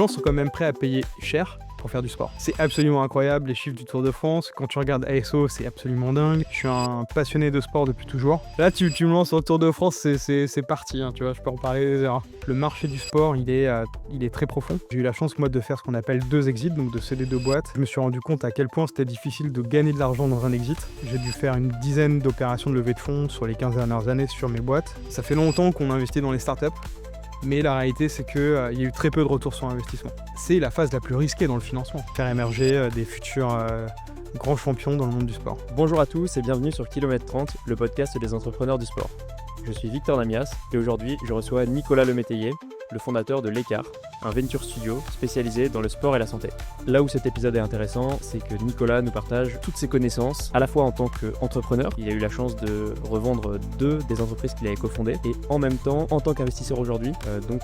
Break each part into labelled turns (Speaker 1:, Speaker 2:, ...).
Speaker 1: gens sont quand même prêts à payer cher pour faire du sport. C'est absolument incroyable, les chiffres du Tour de France. Quand tu regardes ASO, c'est absolument dingue. Je suis un passionné de sport depuis toujours. Là, tu me lances sur le Tour de France, c'est parti, hein, tu vois, je peux en parler des heures. Le marché du sport, il est très profond. J'ai eu la chance, moi, de faire ce qu'on appelle 2 exits, donc de céder 2 boîtes. Je me suis rendu compte à quel point c'était difficile de gagner de l'argent dans un exit. J'ai dû faire une dizaine d'opérations de levée de fonds sur les 15 dernières années sur mes boîtes. Ça fait longtemps qu'on investit dans les startups. Mais la réalité, c'est qu'il y a eu très peu de retour sur investissement. C'est la phase la plus risquée dans le financement. Faire émerger des futurs grands champions dans le monde du sport.
Speaker 2: Bonjour à tous et bienvenue sur Kilomètre 30, le podcast des entrepreneurs du sport. Je suis Victor Namias et aujourd'hui, je reçois Nicolas Lemétayer, le fondateur de L'Écart, un venture studio spécialisé dans le sport et la santé. Là où cet épisode est intéressant, c'est que Nicolas nous partage toutes ses connaissances, à la fois en tant qu'entrepreneur, il a eu la chance de revendre 2 des entreprises qu'il avait cofondées, et en même temps en tant qu'investisseur aujourd'hui. Donc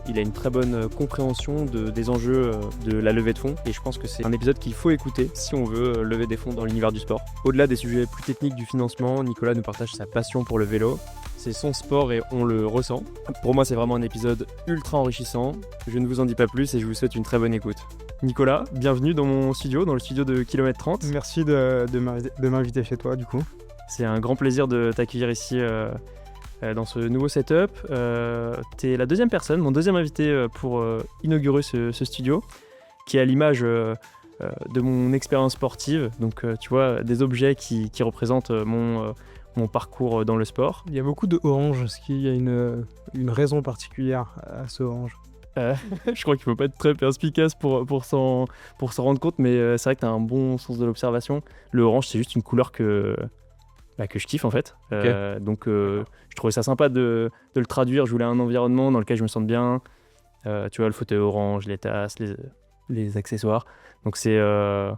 Speaker 2: il a une très bonne compréhension des enjeux de la levée de fonds, et je pense que c'est un épisode qu'il faut écouter si on veut lever des fonds dans l'univers du sport. Au-delà des sujets plus techniques du financement, Nicolas nous partage sa passion pour le vélo. C'est son sport et on le ressent. Pour moi, c'est vraiment un épisode ultra enrichissant. Je ne vous en dis pas plus et je vous souhaite une très bonne écoute. Nicolas, bienvenue dans mon studio, dans le studio de Kilomètre 30.
Speaker 1: Merci de m'inviter chez toi, du coup.
Speaker 2: C'est un grand plaisir de t'accueillir ici dans ce nouveau setup. T'es la deuxième personne, mon deuxième invité pour inaugurer ce studio, qui est à l'image de mon expérience sportive. Donc, tu vois, des objets qui représentent mon parcours dans le sport.
Speaker 1: Il y a beaucoup de orange. Est-ce qu'il y a une raison particulière à ce orange ?
Speaker 2: Je crois qu'il ne faut pas être très perspicace pour s'en rendre compte, mais c'est vrai que tu as un bon sens de l'observation. Le orange, c'est juste une couleur que je kiffe en fait.
Speaker 1: Okay.
Speaker 2: Donc je trouvais ça sympa de le traduire. Je voulais un environnement dans lequel je me sente bien. Tu vois, le fauteuil orange, les tasses, les accessoires. Donc c'est une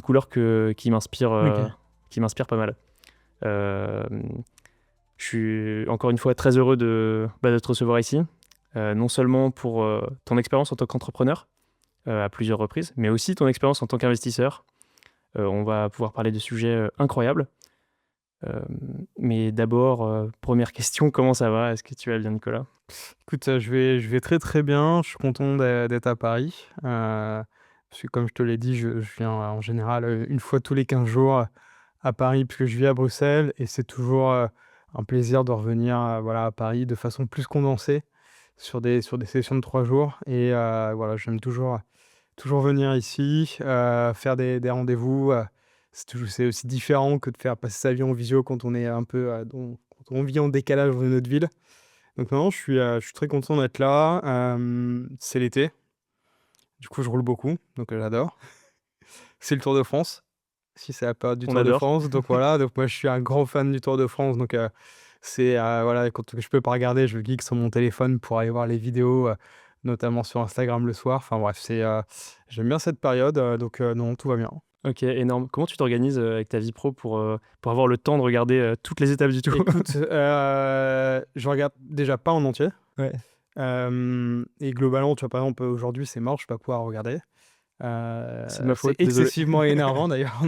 Speaker 2: couleur qui m'inspire.
Speaker 1: Okay.
Speaker 2: Qui m'inspire pas mal. Je suis encore une fois très heureux de te recevoir ici, non seulement pour ton expérience en tant qu'entrepreneur à plusieurs reprises, mais aussi ton expérience en tant qu'investisseur. On va pouvoir parler de sujets incroyables. Mais d'abord, première question, comment ça va ? Est-ce que tu vas bien, Nicolas ?
Speaker 1: Écoute, je vais très très bien. Je suis content d'être à Paris. Parce que comme je te l'ai dit, je viens en général une fois tous les 15 jours à Paris, puisque je vis à Bruxelles, et c'est toujours un plaisir de revenir à Paris de façon plus condensée sur des sessions de 3 jours. Et j'aime toujours venir ici, faire des rendez-vous. C'est aussi différent que de faire passer sa vie en visio quand on est un peu quand on vit en décalage dans une autre ville. Donc non, je suis très content d'être là. C'est l'été, du coup je roule beaucoup, donc j'adore. C'est le Tour de France. Si c'est la période du Tour de France, donc voilà, donc moi je suis un grand fan du Tour de France, donc c'est quand je peux pas regarder, je geek sur mon téléphone pour aller voir les vidéos, notamment sur Instagram le soir. Enfin bref, j'aime bien cette période, donc non, tout va bien.
Speaker 2: Ok, énorme. Comment tu t'organises avec ta vie pro pour avoir le temps de regarder toutes les étapes du Tour ?
Speaker 1: Écoute, je regarde déjà pas en entier.
Speaker 2: Ouais.
Speaker 1: Et globalement, tu vois, par exemple, aujourd'hui c'est mort, je vais pas pouvoir regarder.
Speaker 2: C'est de ma faute,
Speaker 1: c'est
Speaker 2: désolé.
Speaker 1: excessivement énervant d'ailleurs.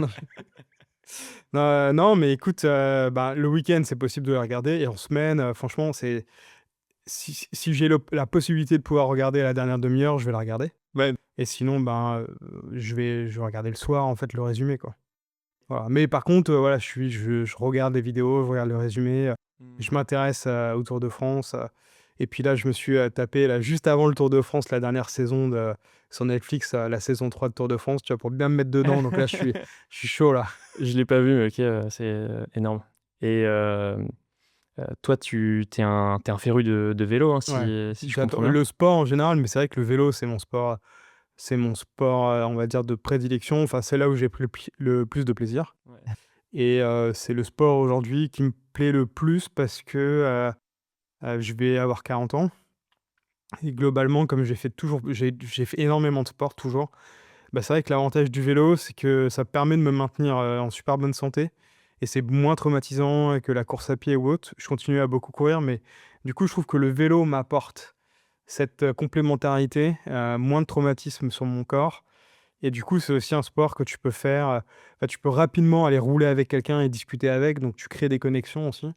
Speaker 1: Non, mais écoute, le week-end c'est possible de le regarder, et en semaine, franchement, si j'ai la possibilité de pouvoir regarder la dernière demi-heure, je vais la regarder.
Speaker 2: Ouais.
Speaker 1: Et sinon, je vais regarder le soir en fait le résumé, quoi. Voilà. Mais par contre, je regarde les vidéos, je regarde le résumé, je m'intéresse au Tour de France. Et puis là, je me suis tapé là, juste avant le Tour de France, la dernière saison sur Netflix, la saison 3 de Tour de France, tu vois, pour bien me mettre dedans. Donc là, je suis chaud là.
Speaker 2: Je l'ai pas vu, mais ok, c'est énorme. Et toi, t'es un féru de vélo, hein, si je comprends bien.
Speaker 1: Le sport en général, mais c'est vrai que le vélo, c'est mon sport, on va dire, de prédilection. Enfin, c'est là où j'ai pris le plus de plaisir.
Speaker 2: Ouais.
Speaker 1: Et c'est le sport aujourd'hui qui me plaît le plus parce que je vais avoir 40 ans. Et globalement, comme j'ai fait énormément de sport toujours, c'est vrai que l'avantage du vélo, c'est que ça permet de me maintenir en super bonne santé. Et c'est moins traumatisant que la course à pied ou autre. Je continue à beaucoup courir, mais du coup, je trouve que le vélo m'apporte cette complémentarité, moins de traumatisme sur mon corps. Et du coup, c'est aussi un sport que tu peux faire. Tu peux rapidement aller rouler avec quelqu'un et discuter avec, donc tu crées des connexions aussi.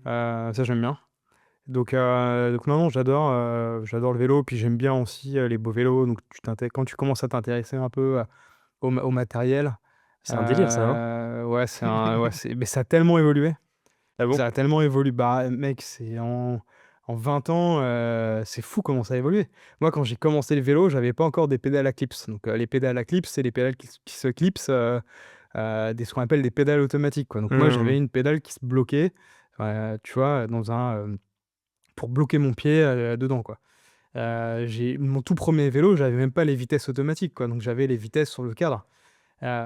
Speaker 1: Ça, j'aime bien. Donc non, j'adore le vélo, puis j'aime bien aussi, les beaux vélos. Donc quand tu commences à t'intéresser un peu au matériel,
Speaker 2: C'est un délire ça, hein?
Speaker 1: ouais, mais ça a tellement évolué.
Speaker 2: Ah bon?
Speaker 1: Ça a tellement évolué. Bah, mec, c'est en 20 ans, c'est fou comment ça a évolué. Moi, quand j'ai commencé le vélo, j'avais pas encore des pédales à clips. Donc les pédales à clips, c'est les pédales qui se clipsent, des ce qu'on appelle des pédales automatiques, quoi. Donc moi,
Speaker 2: Mmh.
Speaker 1: j'avais une pédale qui se bloquait, tu vois, pour bloquer mon pied, dedans, quoi. J'ai mon tout premier vélo, j'avais même pas les vitesses automatiques, quoi, donc j'avais les vitesses sur le cadre.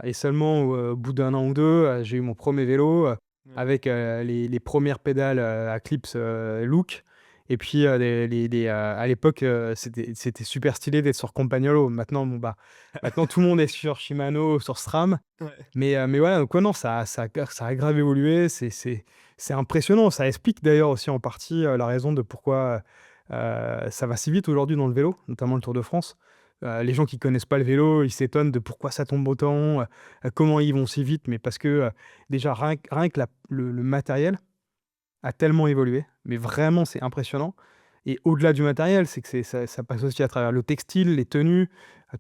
Speaker 1: Et seulement au bout d'1 an ou 2, j'ai eu mon premier vélo,
Speaker 2: Ouais.
Speaker 1: avec, les 1 pédales, à clips, Look. Et puis, à l'époque, c'était super stylé d'être sur Campagnolo. Maintenant, bon, bah, maintenant tout le monde est sur Shimano, sur SRAM.
Speaker 2: Ouais.
Speaker 1: Mais voilà, donc ouais, non, ça a grave évolué, c'est impressionnant. Ça explique d'ailleurs aussi en partie, la raison de pourquoi, ça va si vite aujourd'hui dans le vélo, notamment le Tour de France. Les gens qui connaissent pas le vélo, ils s'étonnent de pourquoi ça tombe autant, comment ils vont si vite, mais parce que, déjà rien que le matériel a tellement évolué, mais vraiment c'est impressionnant. Et au-delà du matériel, c'est que ça passe aussi à travers le textile, les tenues,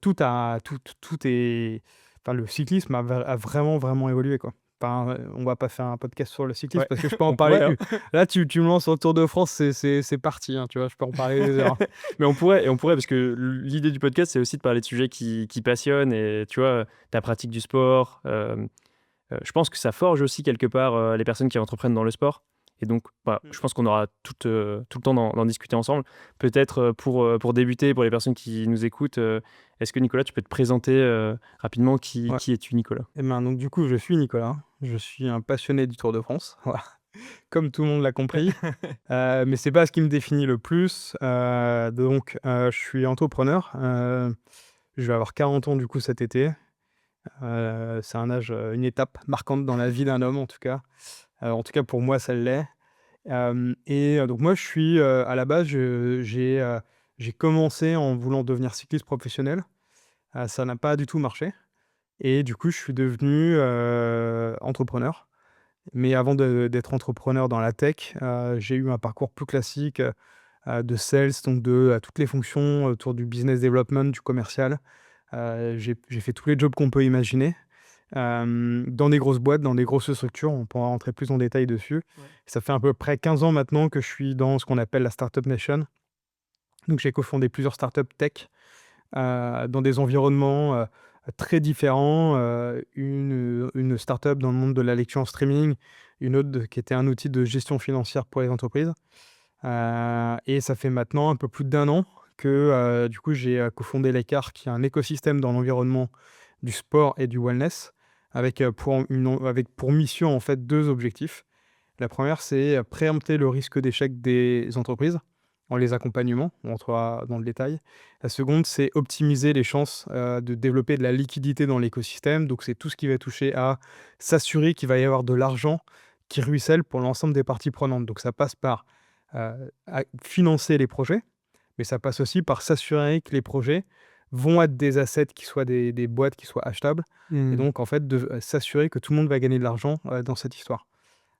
Speaker 1: tout est enfin le cyclisme a vraiment, vraiment évolué, quoi. Enfin, on va pas faire un podcast sur le cyclisme
Speaker 2: Ouais.
Speaker 1: parce que je peux en
Speaker 2: On pourrait,
Speaker 1: parler
Speaker 2: hein.
Speaker 1: là tu me lances sur le Tour de France, c'est parti, hein, tu vois? Je peux en parler des heures, hein.
Speaker 2: Mais on pourrait parce que l'idée du podcast, c'est aussi de parler de sujets qui passionnent et tu vois, ta pratique du sport, je pense que ça forge aussi quelque part, les personnes qui entreprennent dans le sport et donc bah,
Speaker 1: Mmh.
Speaker 2: je pense qu'on aura tout le temps d'en discuter ensemble. Peut-être, pour débuter, pour les personnes qui nous écoutent, est-ce que Nicolas, tu peux te présenter, rapidement
Speaker 1: Ouais.
Speaker 2: qui es-tu Nicolas?
Speaker 1: Et ben, donc du coup, je suis Nicolas, je suis un passionné du Tour de France, voilà, comme tout le monde l'a compris. Mais c'est pas ce qui me définit le plus, je suis entrepreneur, je vais avoir 40 ans du coup cet été. C'est un âge, une étape marquante dans la vie d'un homme en tout cas pour moi ça l'est. Donc moi je suis, à la base j'ai commencé en voulant devenir cycliste professionnel, ça n'a pas du tout marché et du coup je suis devenu, entrepreneur. Mais avant d'être entrepreneur dans la tech, j'ai eu un parcours plus classique, de sales, donc toutes les fonctions autour du business development, du commercial. J'ai fait tous les jobs qu'on peut imaginer, dans des grosses boîtes, dans des grosses structures, on pourra rentrer plus en détail dessus.
Speaker 2: Ouais.
Speaker 1: Ça fait à peu près 15 ans maintenant que je suis dans ce qu'on appelle la startup nation. Donc j'ai cofondé plusieurs startups tech, dans des environnements, très différents, une startup dans le monde de la lecture en streaming, une autre qui était un outil de gestion financière pour les entreprises. Et ça fait maintenant un peu plus d'1 an que, du coup, j'ai, cofondé l'Écart, qui est un écosystème dans l'environnement du sport et du wellness, avec pour mission, en fait, 2 objectifs. La première, c'est, préempter le risque d'échec des entreprises en les accompagnant. On rentrera dans le détail. La seconde, c'est optimiser les chances, de développer de la liquidité dans l'écosystème. Donc c'est tout ce qui va toucher à s'assurer qu'il va y avoir de l'argent qui ruisselle pour l'ensemble des parties prenantes. Donc ça passe par, financer les projets, mais ça passe aussi par s'assurer que les projets vont être des assets qui soient des boîtes qui soient achetables et
Speaker 2: Mmh.
Speaker 1: donc en fait de s'assurer que tout le monde va gagner de l'argent, dans cette histoire.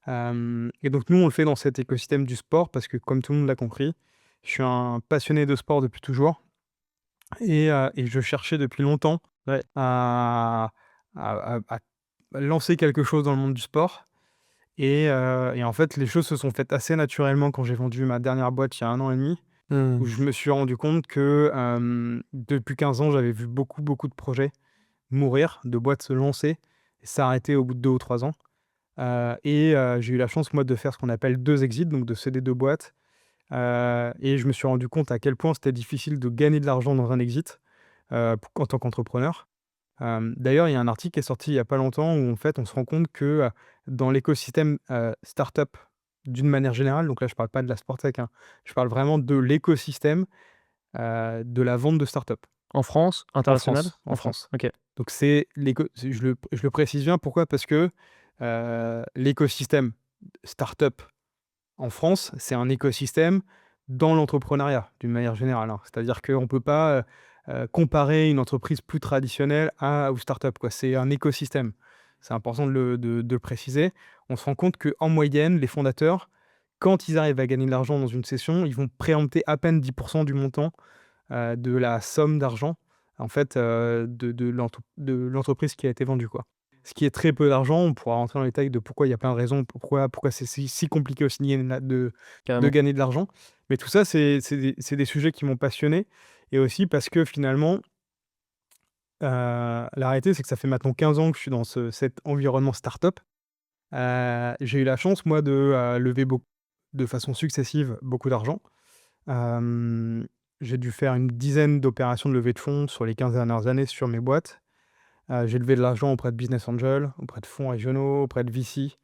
Speaker 1: Et donc nous, on le fait dans cet écosystème du sport parce que comme tout le monde l'a compris, je suis un passionné de sport depuis toujours et je cherchais depuis longtemps
Speaker 2: Ouais.
Speaker 1: à à lancer quelque chose dans le monde du sport et en fait, les choses se sont faites assez naturellement quand j'ai vendu ma dernière boîte il y a 1 an et demi, où
Speaker 2: Mmh.
Speaker 1: je me suis rendu compte que, depuis 15 ans, j'avais vu beaucoup, beaucoup de projets mourir, de boîtes se lancer et s'arrêter au bout de 2 ou 3 ans. J'ai eu la chance, moi, de faire ce qu'on appelle 2 exits, donc de céder 2 boîtes, et je me suis rendu compte à quel point c'était difficile de gagner de l'argent dans un exit, en tant qu'entrepreneur. D'ailleurs, il y a un article qui est sorti il y a pas longtemps où en fait, on se rend compte que, dans l'écosystème, start-up d'une manière générale, donc là, je parle pas de la Sportec, hein, je parle vraiment de l'écosystème, de la vente de start-up
Speaker 2: En France?
Speaker 1: en
Speaker 2: International?
Speaker 1: France, en
Speaker 2: En France,
Speaker 1: France.
Speaker 2: OK.
Speaker 1: Donc je le précise bien, pourquoi? Parce que, l'écosystème start-up en France, c'est un écosystème dans l'entrepreneuriat, d'une manière générale, hein. C'est-à-dire qu'on ne peut pas, comparer une entreprise plus traditionnelle aux start-up, quoi. C'est un écosystème. C'est important de le préciser. On se rend compte qu'en moyenne, les fondateurs quand ils arrivent à gagner de l'argent dans une session, ils vont préempter à peine 10 % du montant, de la somme d'argent, en fait, de l'entreprise qui a été vendue, quoi. Ce qui est très peu d'argent, on pourra rentrer dans les détails de pourquoi il y a plein de raisons, pourquoi c'est si compliqué aussi de
Speaker 2: Carrément.
Speaker 1: gagner de l'argent. Mais tout ça, c'est des sujets qui m'ont passionné et aussi parce que finalement, la réalité, c'est que ça fait maintenant 15 ans que je suis dans cet environnement startup. J'ai eu la chance, moi, lever de façon successive beaucoup d'argent. Hem, j'ai dû faire une dizaine d'opérations de levée de fonds sur les 15 dernières années sur mes boîtes. J'ai levé de l'argent auprès de business angels, auprès de fonds régionaux, auprès de VC,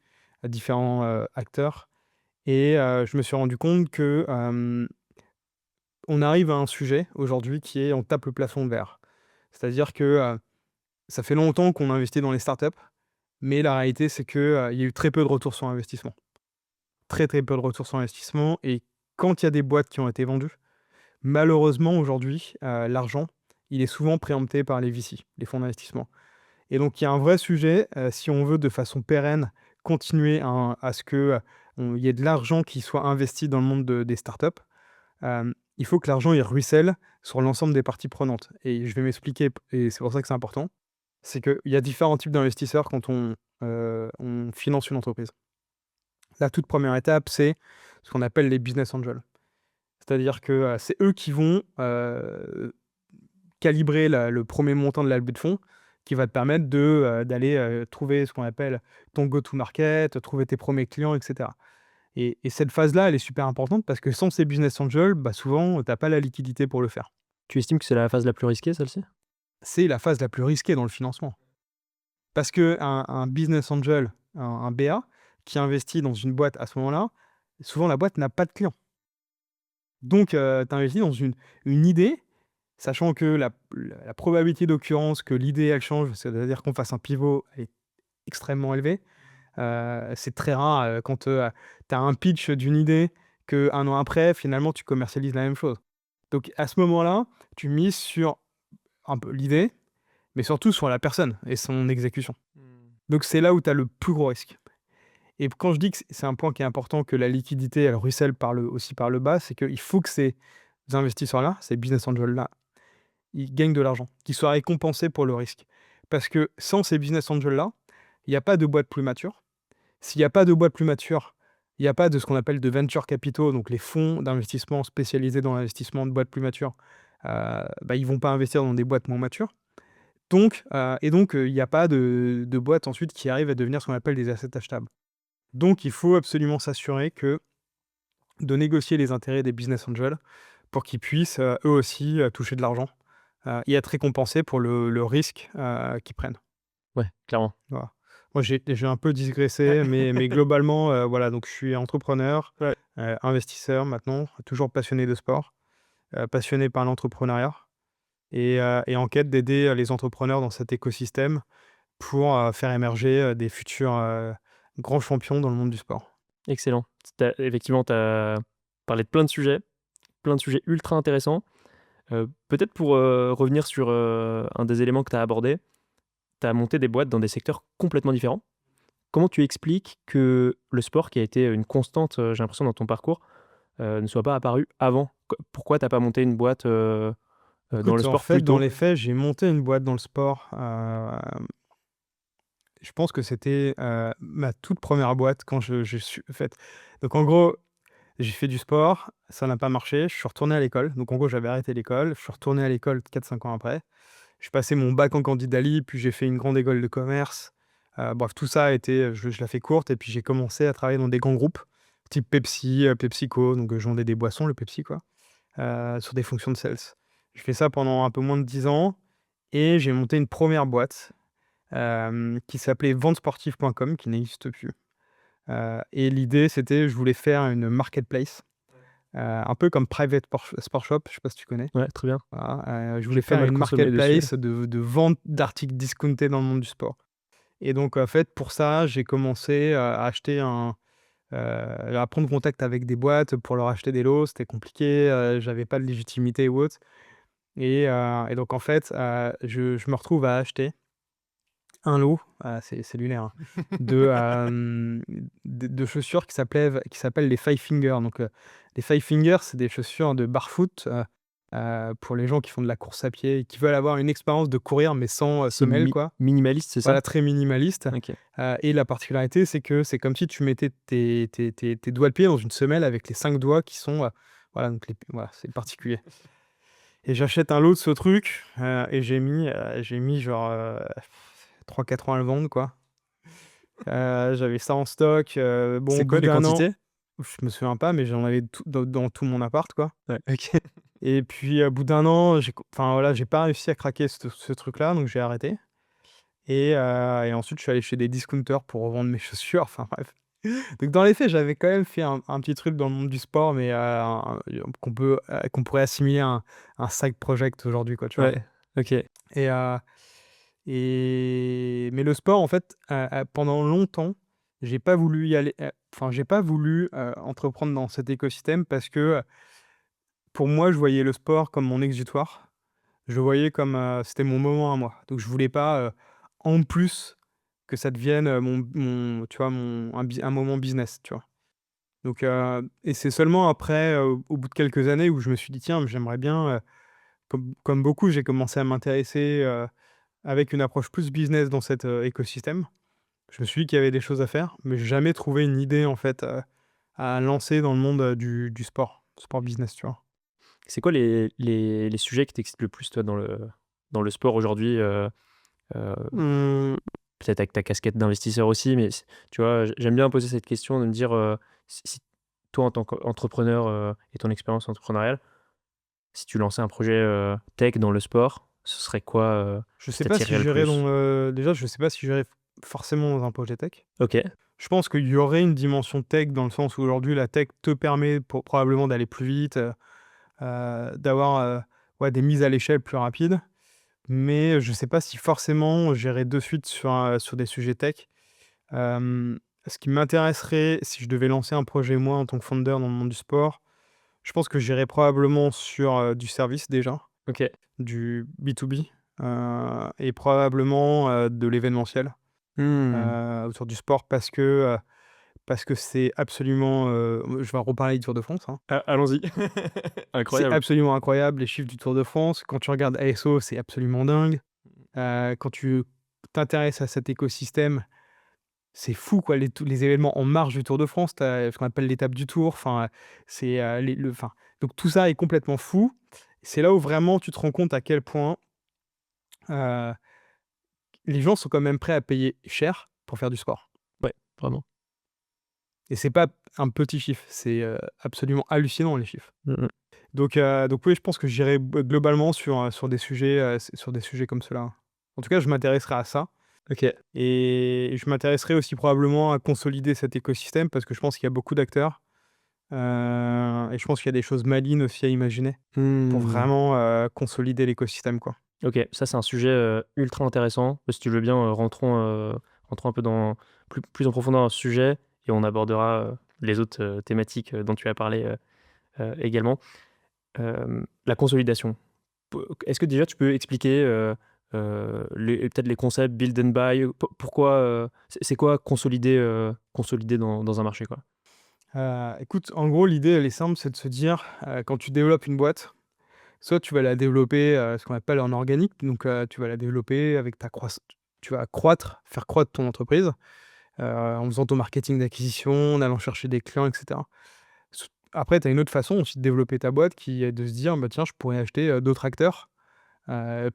Speaker 1: différents, acteurs et je me suis rendu compte que, on arrive à un sujet aujourd'hui qui est on tape le plafond de verre. C'est-à-dire que, ça fait longtemps qu'on investit dans les startups, mais la réalité c'est que, il y a eu très peu de retours sur investissement. Très, très peu de retours sur investissement et quand il y a des boîtes qui ont été vendues, malheureusement aujourd'hui, l'argent, il est souvent préempté par les VC, les fonds d'investissement et donc il y a un vrai sujet, si on veut de façon pérenne continuer à ce que, il y ait de l'argent qui soit investi dans le monde des startups, il faut que l'argent il ruisselle sur l'ensemble des parties prenantes et je vais m'expliquer et c'est pour ça que c'est important. C'est qu'il y a différents types d'investisseurs quand on finance une entreprise. La toute première étape, c'est ce qu'on appelle les business angels. C'est-à-dire que, c'est eux qui vont, calibrer le premier montant de la levée de fonds, qui va te permettre d'aller, trouver ce qu'on appelle ton go to market, trouver tes premiers clients et cetera et cette phase-là, elle est super importante parce que sans ces business angels, bah, souvent, tu as pas la liquidité pour le faire.
Speaker 2: Tu estimes que c'est la phase la plus risquée, celle-ci?
Speaker 1: C'est la phase la plus risquée dans le financement. Parce qu'un business angel, un BA, qui investit dans une boîte à ce moment-là, souvent la boîte n'a pas de clients. Donc, tu investis dans une idée, sachant que la probabilité d'occurrence que l'idée elle change, c'est-à-dire qu'on fasse un pivot, est extrêmement élevée. C'est très rare, quand, tu as un pitch d'une idée qu'1 an après, finalement, tu commercialises la même chose. Donc à ce moment-là, tu mises sur un peu l'idée, mais surtout sur la personne et son exécution.
Speaker 2: Mmh.
Speaker 1: Donc c'est là où tu as le plus gros risque et quand je dis que c'est un point qui est important, que la liquidité, elle ruisselle aussi par le bas, c'est qu'il faut que ces investisseurs-là, ces business angels-là, ils gagnent de l'argent, qu'ils soient récompensés pour le risque. Parce que sans ces business angels-là, il y a pas de boîte plus mature. S'il y a pas de boîte plus mature, il y a pas de ce qu'on appelle de venture capitaux, donc les fonds d'investissement spécialisés dans l'investissement de boîtes plus matures, bah, ils vont pas investir dans des boîtes moins matures. Donc, il y a pas de boîtes ensuite qui arrivent à devenir ce qu'on appelle des assets achetables. Donc il faut absolument s'assurer de négocier les intérêts des business angels pour qu'ils puissent, eux aussi, toucher de l'argent, et être récompensés pour le risque, qu'ils prennent.
Speaker 2: Ouais, clairement.
Speaker 1: Voilà. Moi, j'ai un peu digressé, mais globalement, voilà, donc je suis entrepreneur,
Speaker 2: Ouais.
Speaker 1: investisseur maintenant, toujours passionné de sport, passionné par l'entrepreneuriat et en quête d'aider, les entrepreneurs dans cet écosystème pour, faire émerger, des futurs, grands champions dans le monde du sport.
Speaker 2: Excellent. Effectivement, tu as parlé de plein de sujets ultra intéressants. Peut-être pour, revenir sur, un des éléments que tu as abordé, tu as monté des boîtes dans des secteurs complètement différents. Comment tu expliques que le sport, qui a été une constante, j'ai l'impression dans ton parcours, ne soit pas apparu avant? Pourquoi tu as pas monté une boîte, dans le
Speaker 1: Écoute, en
Speaker 2: sport
Speaker 1: fait,
Speaker 2: plus
Speaker 1: dans
Speaker 2: tôt?
Speaker 1: les faits, j'ai monté une boîte dans le sport, je pense que c'était, ma toute première boîte quand je suis en fait, donc en gros, j'ai fait du sport, ça n'a pas marché, je suis retourné à l'école. Donc en gros, j'avais arrêté l'école, je suis retourné à l'école 4 5 ans après. J'ai passé mon bac en candidat libre, puis j'ai fait une grande école de commerce. Bref, tout ça a été, je la fais courte et puis j'ai commencé à travailler dans des grands groupes, type Pepsi, PepsiCo, donc je vendais des boissons, le Pepsi quoi, sur des fonctions de sales. J'ai fait ça pendant un peu moins de 10 ans et j'ai monté une première boîte, qui s'appelait ventesportive.com, qui n'existe plus. Et l'idée, c'était je voulais faire une marketplace, un peu comme Private Sport Shop, je sais pas si tu connais?
Speaker 2: Ouais, très bien.
Speaker 1: Voilà, je
Speaker 2: J'ai
Speaker 1: voulais
Speaker 2: pas
Speaker 1: faire
Speaker 2: mal
Speaker 1: une
Speaker 2: consommé dessus.
Speaker 1: marketplace de vente d'articles discountés dans le monde du sport et donc en fait, pour ça, j'ai commencé, à acheter à prendre contact avec des boîtes pour leur acheter des lots. C'était compliqué, j'avais pas de légitimité ou autre et donc en fait, je me retrouve à acheter un lot, c'est lunaire, hein, de, de chaussures qui s'appellent les Five Fingers. Donc, les Five Fingers, c'est des chaussures de barfoot, pour les gens qui font de la course à pied et qui veulent avoir une expérience de courir mais sans,
Speaker 2: C'est
Speaker 1: semelle quoi.
Speaker 2: minimaliste, c'est ça?
Speaker 1: Voilà, très minimaliste,
Speaker 2: OK.
Speaker 1: et la particularité, c'est que c'est comme si tu mettais tes doigts de pied dans une semelle avec les 5 doigts qui sont, voilà, donc voilà, c'est particulier et j'achète un lot de ce truc, et j'ai mis genre, 3-4 ans à le vendre, quoi. J'avais ça en stock, bon,
Speaker 2: C'est
Speaker 1: au
Speaker 2: quoi
Speaker 1: bout
Speaker 2: les
Speaker 1: d'un an,
Speaker 2: quantités?
Speaker 1: je me souviens pas, mais j'en avais tout dans tout mon appart, quoi,
Speaker 2: Ouais, OK.
Speaker 1: et puis, au bout d'un an, enfin, voilà, j'ai pas réussi à craquer ce truc-là, donc j'ai arrêté. Et ensuite, je suis allé chez des discounters pour revendre mes chaussures, enfin bref. Donc dans les faits, j'avais quand même fait un petit truc dans le monde du sport, mais qu'on pourrait assimiler à un side project aujourd'hui, quoi, tu vois?
Speaker 2: Ouais, OK.
Speaker 1: Et mais le sport, en fait, pendant longtemps, j'ai pas voulu y aller, enfin, j'ai pas voulu, entreprendre dans cet écosystème parce que, pour moi, je voyais le sport comme mon exutoire. Je le voyais comme, c'était mon moment à moi. Donc je voulais pas, en plus, que ça devienne, mon tu vois, un moment business, tu vois? Donc et c'est seulement après, au bout de quelques années où je me suis dit: «Tiens, j'aimerais bien», comme beaucoup, j'ai commencé à m'intéresser, avec une approche plus business dans cet, écosystème. Je me suis dit qu'il y avait des choses à faire, mais j'ai jamais trouvé une idée, en fait, à lancer dans le monde, du sport business, tu vois?
Speaker 2: C'est quoi les sujets qui t'excitent le plus, toi, dans le sport aujourd'hui? Heu,
Speaker 1: Mmh.
Speaker 2: peut-être avec ta casquette d'investisseur aussi, mais tu vois, j'aime bien poser cette question de me dire, si toi, en tant qu'entrepreneur, et ton expérience entrepreneuriale, si tu lançais un projet, tech dans le sport, ce serait quoi,
Speaker 1: Je
Speaker 2: qui
Speaker 1: sais pas si
Speaker 2: t'attirerait le
Speaker 1: j'irais
Speaker 2: plus?
Speaker 1: dans, déjà, je sais pas si j'irais forcément dans un projet tech.
Speaker 2: OK,
Speaker 1: Je pense qu'il y aurait une dimension tech dans le sens où aujourd'hui la tech te permet probablement d'aller plus vite, d'avoir, ouais, des mises à l'échelle plus rapides. Mais je sais pas si forcément j'irais de suite sur des sujets tech. Ce qui m'intéresserait si je devais lancer un projet moi en tant que founder dans le monde du sport, je pense que j'irais probablement sur, du service déjà,
Speaker 2: OK.
Speaker 1: du B2B, et probablement, de l'événementiel,
Speaker 2: Mmh.
Speaker 1: autour du sport parce que c'est absolument, je vais reparler du Tour de France, hein.
Speaker 2: Allons-y.
Speaker 1: C'est
Speaker 2: Incroyable.
Speaker 1: absolument incroyable les chiffres du Tour de France. Quand tu regardes ASO, c'est absolument dingue. Quand tu t'intéresses à cet écosystème, c'est fou quoi, tous les événements en marge du Tour de France. Tu as ce qu'on appelle l'étape du Tour, enfin, c'est, donc tout ça est complètement fou. C'est là où vraiment tu te rends compte à quel point, heu, les gens sont quand même prêts à payer cher pour faire du sport.
Speaker 2: Ouais, vraiment.
Speaker 1: Et c'est pas un petit chiffre, c'est, absolument hallucinant les chiffres.
Speaker 2: Mmh mh.
Speaker 1: Donc oui, je pense que j'irai globalement sur des sujets comme cela. En tout cas, je m'intéresserai à ça
Speaker 2: OK.
Speaker 1: et je m'intéresserai aussi probablement à consolider cet écosystème parce que je pense qu'il y a beaucoup d'acteurs, et je pense qu'il y a des choses malines aussi à imaginer pour
Speaker 2: Mmh.
Speaker 1: vraiment, consolider l'écosystème, quoi.
Speaker 2: OK, ça c'est un sujet, ultra intéressant. Si tu veux bien, rentrons un peu plus en profondeur dans ce sujet et on abordera, les autres, thématiques, dont tu as parlé, également. La consolidation. Est-ce que déjà tu peux expliquer, peut-être les concepts build and buy? Pourquoi, c'est quoi consolider dans un marché, quoi?
Speaker 1: Écoute, en gros, l'idée, elle est simple, c'est de se dire, quand tu développes une boîte, soit tu vas la développer, ce qu'on appelle en organique, donc tu vas la développer avec ta croissance, tu vas faire croître ton entreprise, en faisant ton marketing d'acquisition, en allant chercher des clients et cetera. Après, tu as une autre façon aussi de développer ta boîte qui est de se dire: «Bah, tiens, je pourrais acheter, d'autres acteurs,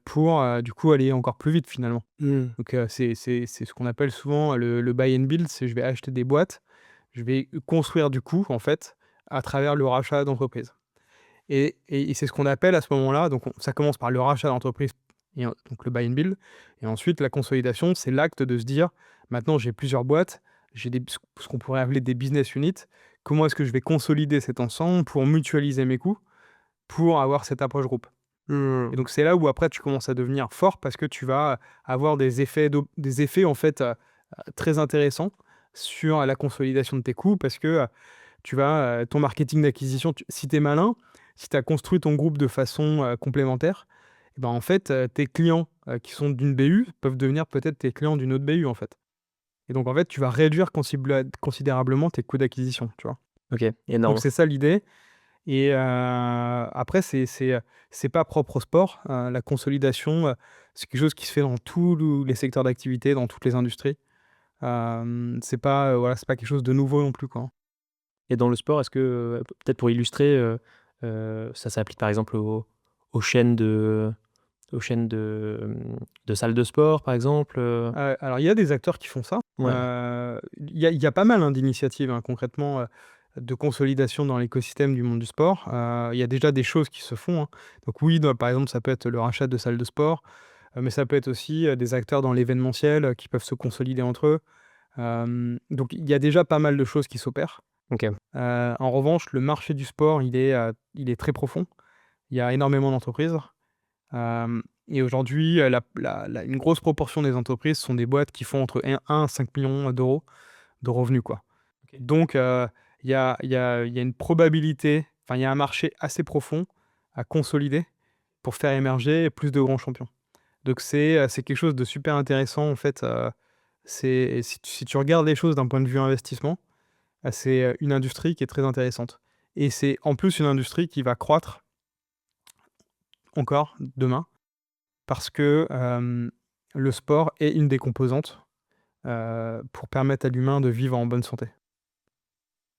Speaker 1: pour, du coup, aller encore plus vite finalement».
Speaker 2: Mmh.
Speaker 1: Donc c'est ce qu'on appelle souvent le buy and build, c'est je vais acheter des boîtes, je vais construire du coup, en fait, à travers le rachat d'entreprise. Et c'est ce qu'on appelle à ce moment-là, donc ça commence par le rachat d'entreprise et donc le buy and build et ensuite la consolidation, c'est l'acte de se dire: «Maintenant j'ai plusieurs boîtes, j'ai ce qu'on pourrait appeler des business units. Comment est-ce que je vais consolider cet ensemble pour mutualiser mes coûts, pour avoir cette approche groupe?»
Speaker 2: Mmh.
Speaker 1: Et donc c'est là où après tu commences à devenir fort parce que tu vas avoir des effets en fait, très intéressants sur la consolidation de tes coûts parce que, ton marketing d'acquisition, si tu es malin, si tu as construit ton groupe de façon, complémentaire et ben, en fait, tes clients, qui sont d'une BU peuvent devenir peut-être tes clients d'une autre BU, en fait. Et donc en fait, tu vas réduire considérablement tes coûts d'acquisition, tu vois?
Speaker 2: OK,
Speaker 1: Donc
Speaker 2: énorme.
Speaker 1: c'est ça l'idée. Et après c'est pas propre au sport, la consolidation, c'est quelque chose qui se fait dans tous les secteurs d'activité, dans toutes les industries. C'est pas, voilà, c'est pas quelque chose de nouveau non plus, quoi.
Speaker 2: Et dans le sport, est-ce que, peut-être pour illustrer, ça s'applique par exemple aux chaînes de aux chaînes de salles de sport par exemple,
Speaker 1: Alors il y a des acteurs qui font ça.
Speaker 2: Ouais,
Speaker 1: Il y a pas mal, hein, d'initiatives, hein, concrètement, de consolidation dans l'écosystème du monde du sport. Il y a déjà des choses qui se font, hein. Donc oui, par exemple, ça peut être le rachat de salles de sport, mais ça peut être aussi, des acteurs dans l'événementiel, qui peuvent se consolider entre eux. Donc il y a déjà pas mal de choses qui s'opèrent.
Speaker 2: OK.
Speaker 1: En revanche, le marché du sport, il est très profond. Il y a énormément d'entreprises. Et aujourd'hui, une grosse proportion des entreprises sont des boîtes qui font entre 1 à 5 millions d'euros de revenus, quoi.
Speaker 2: OK.
Speaker 1: Donc il y a une probabilité, enfin, il y a un marché assez profond à consolider pour faire émerger plus de grands champions. Donc c'est quelque chose de super intéressant, en fait, si tu regardes les choses d'un point de vue investissement, c'est, une industrie qui est très intéressante et c'est en plus une industrie qui va croître encore demain parce que, le sport est une des composantes, pour permettre à l'humain de vivre en bonne santé.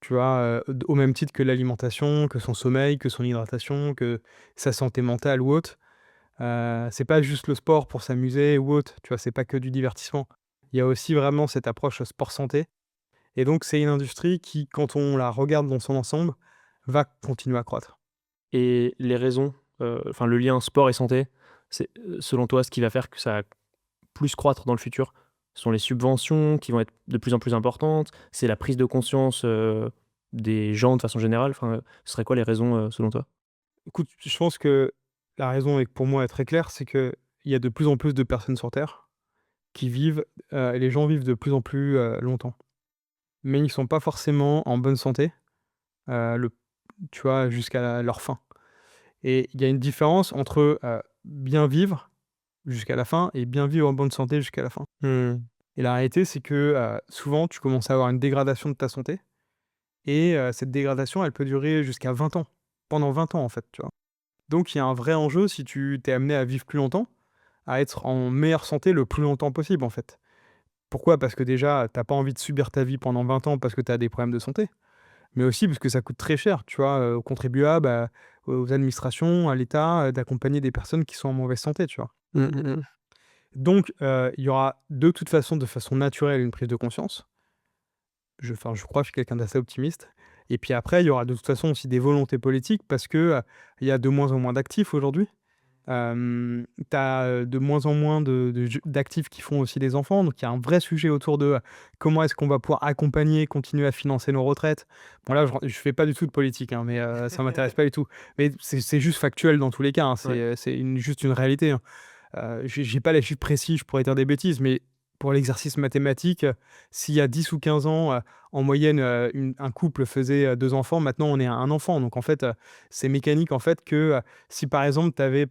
Speaker 1: Tu vois? Au même titre que l'alimentation, que son sommeil, que son hydratation, que sa santé mentale ou autre. C'est pas juste le sport pour s'amuser ou autre, tu vois? C'est pas que du divertissement. Il y a aussi vraiment cette approche sport santé et donc c'est une industrie qui, quand on la regarde dans son ensemble, va continuer à croître.
Speaker 2: Et les raisons, enfin le lien sport et santé, c'est, selon toi, ce qui va faire que ça va plus croître dans le futur? Ce sont les subventions qui vont être de plus en plus importantes? C'est la prise de conscience, des gens de façon générale? Enfin, ce serait quoi les raisons, selon toi?
Speaker 1: Écoute, je pense que la raison est pour moi est très claire, c'est qu'il y a de plus en plus de personnes sur terre qui vivent, et les gens vivent de plus en plus, longtemps. Mais ils sont pas forcément en bonne santé, le tu vois, jusqu'à leur fin. Et il y a une différence entre, bien vivre jusqu'à la fin et bien vivre en bonne santé jusqu'à la fin.
Speaker 2: Mmh.
Speaker 1: Et la réalité, c'est que, souvent, tu commences à avoir une dégradation de ta santé et cette dégradation, elle peut durer jusqu'à 20 ans. Pendant 20 ans, en fait, tu vois? Donc il y a un vrai enjeu si tu t'es amené à vivre plus longtemps, à être en meilleure santé le plus longtemps possible, en fait. Pourquoi? Parce que déjà, tu as pas envie de subir ta vie pendant 20 ans parce que tu as des problèmes de santé, mais aussi parce que ça coûte très cher, tu vois, aux contribuables, aux administrations, à l'État, d'accompagner des personnes qui sont en mauvaise santé, tu vois?
Speaker 2: Mmh mh, mmh.
Speaker 1: Donc il y aura de façon naturelle, une prise de conscience. Je crois que je suis quelqu'un d'assez optimiste et puis après, il y aura de toute façon aussi des volontés politiques parce que, il y a de moins en moins d'actifs aujourd'hui. Tu as, de moins en moins d'actifs qui font aussi des enfants, donc il y a un vrai sujet autour de, comment est-ce qu'on va pouvoir accompagner, continuer à financer nos retraites? Bon là, je fais pas du tout de politique, hein, mais ça m'intéresse pas du tout. Mais c'est juste factuel dans tous les cas, hein,
Speaker 2: Ouais.
Speaker 1: juste une réalité, hein. J'ai pas les chiffres précis, je pourrais dire des bêtises, mais pour l'exercice mathématique, s'il y a 10 ou 15 ans, en moyenne, un couple faisait, 2 enfants, maintenant on est à 1 enfant. Donc en fait, c'est mécanique en fait que, si par exemple tu avais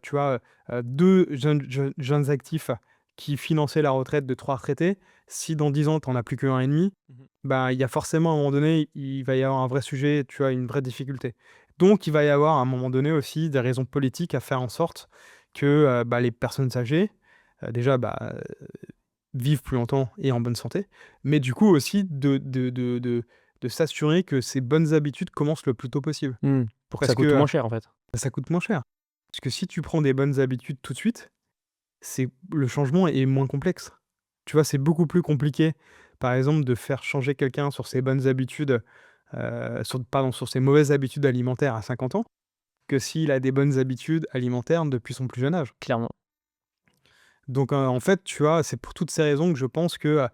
Speaker 1: tu vois, 2 jeunes actifs qui finançaient la retraite de 3 retraités, si dans 10 ans tu en as plus que 1,5,
Speaker 2: Mmh.
Speaker 1: bah, il y a forcément à un moment donné, il va y avoir un vrai sujet, tu vois, une vraie difficulté. Donc il va y avoir à un moment donné aussi des raisons politiques à faire en sorte que, bah, les personnes âgées, déjà, bah, vivent plus longtemps et en bonne santé, mais du coup aussi de s'assurer que ces bonnes habitudes commencent le plus tôt possible.
Speaker 2: Mmh. Pour que ça
Speaker 1: Parce que,
Speaker 2: coûte moins cher, en fait.
Speaker 1: ça coûte moins cher. Parce que si tu prends des bonnes habitudes tout de suite, c'est le changement est moins complexe. Tu vois, c'est beaucoup plus compliqué, par exemple, de faire changer quelqu'un sur ses bonnes habitudes, sur ses mauvaises habitudes alimentaires à 50 ans, que s'il a des bonnes habitudes alimentaires depuis son plus jeune âge.
Speaker 2: Clairement.
Speaker 1: Donc, en fait, tu vois, c'est pour toutes ces raisons que je pense que,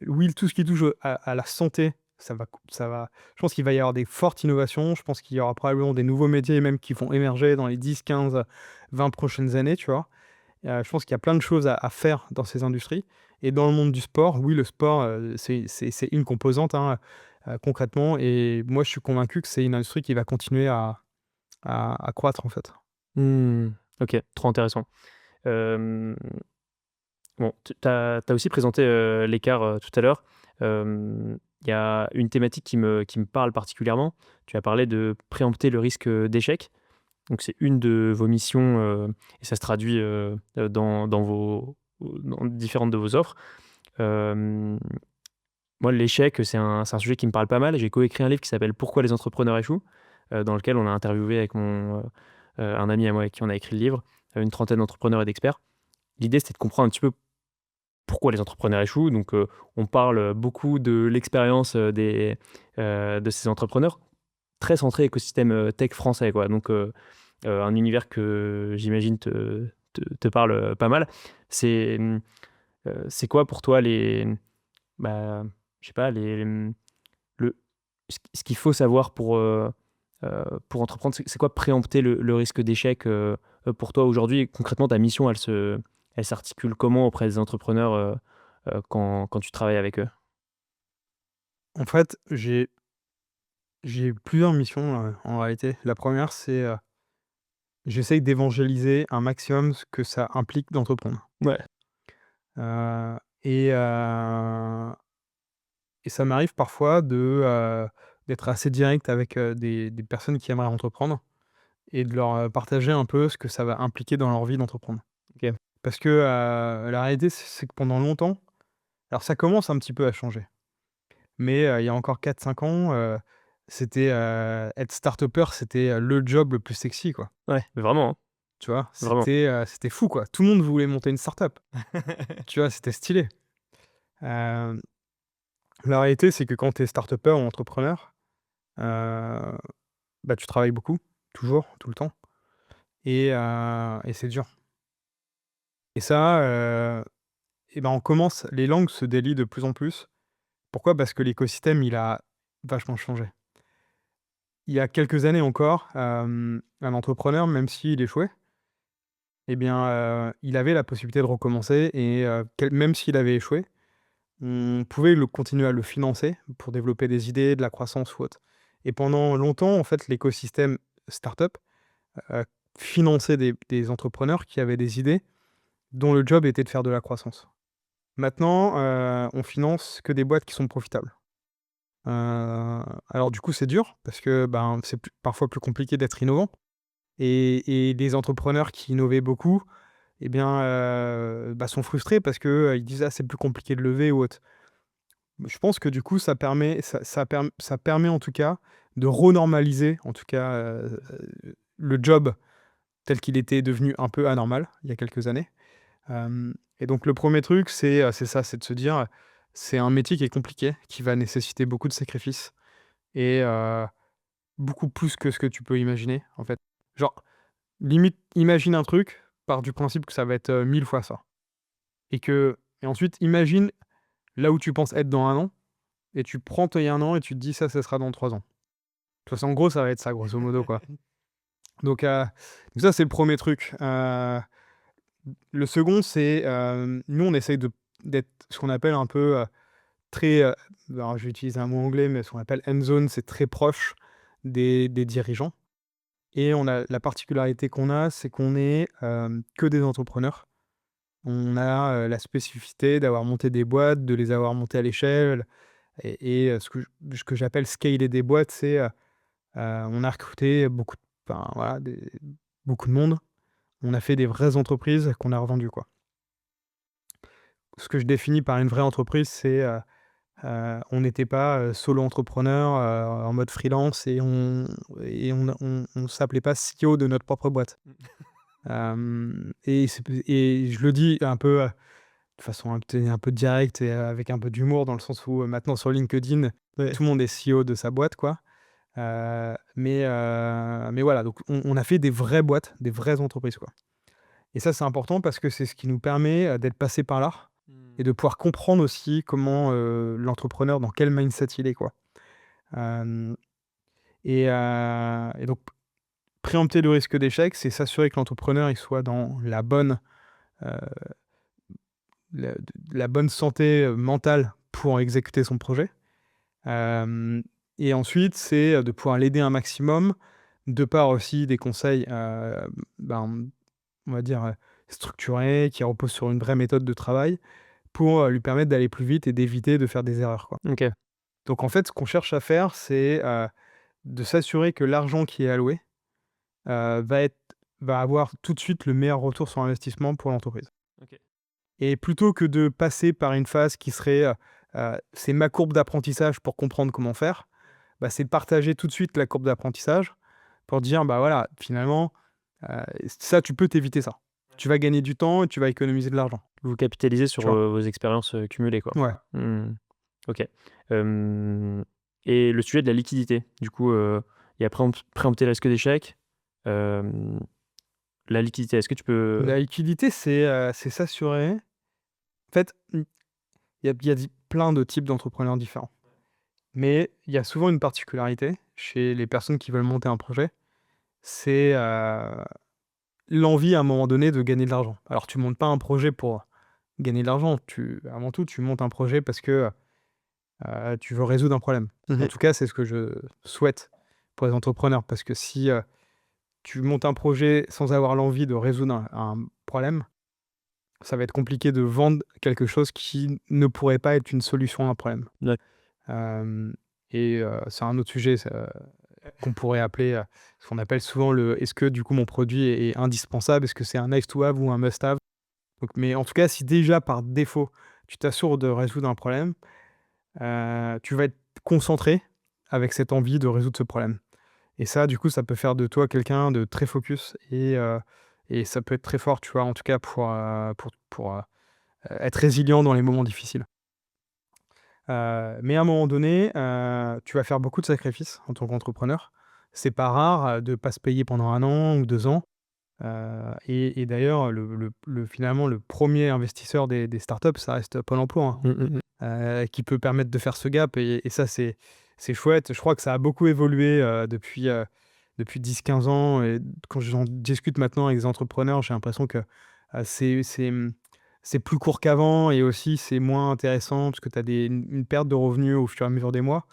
Speaker 1: oui, tout ce qui touche à la santé, ça va je pense qu'il va y avoir des fortes innovations. Je pense qu'il y aura probablement des nouveaux métiers même qui vont émerger dans les 10, 15, 20 prochaines années, tu vois? Je pense qu'il y a plein de choses à faire dans ces industries et dans le monde du sport, oui, le sport, c'est une composante, hein, concrètement et moi, je suis convaincu que c'est une industrie qui va continuer à croître, en fait.
Speaker 2: Mmh. OK, trop intéressant. Hem, bon, tu as aussi présenté, l'écart, tout à l'heure. Il y a une thématique qui me parle particulièrement. Tu as parlé de préempter le risque, d'échec. Donc c'est une de vos missions, et ça se traduit, dans différentes de vos offres. Hem, Moi, l'échec, c'est un sujet qui me parle pas mal. J'ai coécrit un livre qui s'appelle «Pourquoi les entrepreneurs échouent», dans lequel on a interviewé avec un ami à moi avec qui on a écrit le livre, une trentaine d'entrepreneurs et d'experts. L'idée, c'était de comprendre un petit peu pourquoi les entrepreneurs échouent. Donc, on parle beaucoup de l'expérience, de ces entrepreneurs, très centré écosystème, tech français, quoi. Donc, un univers que j'imagine te parle, pas mal. C'est quoi pour toi bah, je sais pas, le ce qu'il faut savoir pour entreprendre? C'est quoi préempter le risque d'échec, pour toi aujourd'hui? Concrètement, ta mission, elle s'articule comment auprès des entrepreneurs, quand tu travailles avec eux?
Speaker 1: En fait, j'ai plusieurs missions, en réalité. La première, c'est, j'essaye d'évangéliser un maximum ce que ça implique d'entreprendre.
Speaker 2: Ouais,
Speaker 1: Heu et heu et ça m'arrive parfois d'être assez direct avec, des personnes qui aimeraient entreprendre et de leur, partager un peu ce que ça va impliquer dans leur vie d'entreprendre.
Speaker 2: OK.
Speaker 1: Parce que, la réalité, c'est que pendant longtemps, alors ça commence un petit peu à changer, mais, il y a encore 4 5 ans, c'était, être start-upper, c'était, le job le plus sexy, quoi.
Speaker 2: Ouais, mais vraiment, hein,
Speaker 1: Tu vois?
Speaker 2: vraiment.
Speaker 1: C'était fou, quoi. Tout le monde voulait monter une start-up. Tu vois? C'était stylé. Hem, la réalité, c'est que quand tu es start-upper ou entrepreneur, heu, bah, tu travailles beaucoup, toujours, tout le temps et c'est dur et ça, et ben, on commence les langues se délient de plus en plus. Pourquoi? Parce que l'écosystème, il a vachement changé. Il y a quelques années encore, un entrepreneur, même s'il échouait, eh bien, il avait la possibilité de recommencer et même s'il avait échoué, on pouvait continuer à le financer pour développer des idées, de la croissance ou autre et pendant longtemps, en fait, l'écosystème startup, heu, finançait des entrepreneurs qui avaient des idées dont le job était de faire de la croissance. Maintenant, on finance que des boîtes qui sont profitables. Alors du coup, c'est dur parce que, ben, c'est parfois plus compliqué d'être innovant et les entrepreneurs qui innovaient beaucoup eh bien, bah, sont frustrés parce que, ils disent: «Ah, c'est plus compliqué de lever» ou autre. Je pense que du coup, ça permet en tout cas de renormaliser, en tout cas, le job tel qu'il était devenu un peu anormal il y a quelques années. Et donc le premier truc, c'est ça, c'est de se dire: «C'est un métier qui est compliqué, qui va nécessiter beaucoup de sacrifices et beaucoup plus que ce que tu peux imaginer, en fait». Genre, limite, imagine un truc, pars du principe que ça va être, 1000 fois ça et ensuite imagine là où tu penses être dans 1 an et tu prends tes 1 an et tu te dis: Ça sera dans 3 ans». De toute façon, en gros, ça va être ça, grosso modo, quoi. Donc ça, c'est le premier truc. Le second, c'est, nous, on essaye d'être ce qu'on appelle un peu, très, alors je vais utiliser un mot anglais, mais ce qu'on appelle hands zone, c'est très proche des dirigeants et on a la particularité qu'on a, c'est qu'on est, que des entrepreneurs. On a, la spécificité d'avoir monté des boîtes, de les avoir montées à l'échelle et ce que j'appelle scaler des boîtes, c'est, on a recruté enfin voilà, beaucoup de monde. On a fait des vraies entreprises qu'on a revendues, quoi. Ce que je définis par une vraie entreprise, c'est, on n'était pas, solo entrepreneur, en mode freelance et on s'appelait pas CEO de notre propre boîte. Et je le dis un peu, de façon un peu directe et avec un peu d'humour dans le sens où, maintenant sur LinkedIn,
Speaker 2: Ouais.
Speaker 1: tout le monde est CEO de sa boîte, quoi. Mais voilà, donc on a fait des vraies boîtes, des vraies entreprises, quoi. Et ça, c'est important parce que c'est ce qui nous permet, d'être passés par là et
Speaker 2: Mmh.
Speaker 1: de pouvoir comprendre aussi comment, l'entrepreneur, dans quel mindset il est, quoi. Hem et donc préempter le risque d'échec, c'est s'assurer que l'entrepreneur, il soit dans heu, la bonne santé, mentale pour exécuter son projet. Hem et ensuite, c'est, de pouvoir l'aider un maximum, de par aussi des conseils, ben, on va dire, structuré, qui repose sur une vraie méthode de travail pour, lui permettre d'aller plus vite et d'éviter de faire des erreurs, quoi.
Speaker 2: OK.
Speaker 1: Donc en fait, ce qu'on cherche à faire, c'est, de s'assurer que l'argent qui est alloué, va être va avoir tout de suite le meilleur retour sur investissement pour l'entreprise.
Speaker 2: OK.
Speaker 1: Et plutôt que de passer par une phase qui serait, c'est ma courbe d'apprentissage pour comprendre comment faire, bah, c'est de partager tout de suite la courbe d'apprentissage pour dire: «Bah, voilà, finalement, ça, tu peux t'éviter ça. Tu vas gagner du temps et tu vas économiser de l'argent».
Speaker 2: Vous capitalisez
Speaker 1: Tu
Speaker 2: sur,
Speaker 1: vois?
Speaker 2: vos expériences, cumulées, quoi?
Speaker 1: Ouais.
Speaker 2: Mmh. OK. Hem et le sujet de la liquidité, du coup, il y a préempter le risque d'échec. Hem, la liquidité, est-ce que tu peux
Speaker 1: La liquidité, c'est s'assurer en fait, il y a plein de types d'entrepreneurs différents. Mais il y a souvent une particularité chez les personnes qui veulent monter un projet, c'est, l'envie à un moment donné de gagner de l'argent. Alors tu montes pas un projet pour gagner de l'argent, avant tout, tu montes un projet parce que, tu veux résoudre un problème. En
Speaker 2: Mmh.
Speaker 1: tout cas, c'est ce que je souhaite pour les entrepreneurs parce que si, tu montes un projet sans avoir l'envie de résoudre un problème, ça va être compliqué de vendre quelque chose qui ne pourrait pas être une solution à un problème.
Speaker 2: Ouais.
Speaker 1: Hem et c'est un autre sujet, ça, qu'on pourrait appeler, ce qu'on appelle souvent le: «Est-ce que du coup mon produit est indispensable? Est-ce que c'est un nice to have ou un must have?» Donc mais en tout cas, si déjà par défaut, tu t'assures de résoudre un problème, tu vas être concentré avec cette envie de résoudre ce problème et ça, du coup, ça peut faire de toi quelqu'un de très focus et ça peut être très fort, tu vois? En tout cas pour être résilient dans les moments difficiles. Mais à un moment donné, tu vas faire beaucoup de sacrifices en tant qu'entrepreneur. C'est pas rare, de pas se payer pendant 1 an ou 2 ans, et d'ailleurs finalement le premier investisseur des startups, ça reste Pôle emploi,
Speaker 2: Mmh, mmh mh.
Speaker 1: hein, qui peut permettre de faire ce gap et ça c'est chouette. Je crois que ça a beaucoup évolué, depuis 10-15 ans et quand j'en discute maintenant avec des entrepreneurs, j'ai l'impression que, c'est plus court qu'avant et aussi c'est moins intéressant parce que tu as une perte de revenus au fur et à mesure des mois.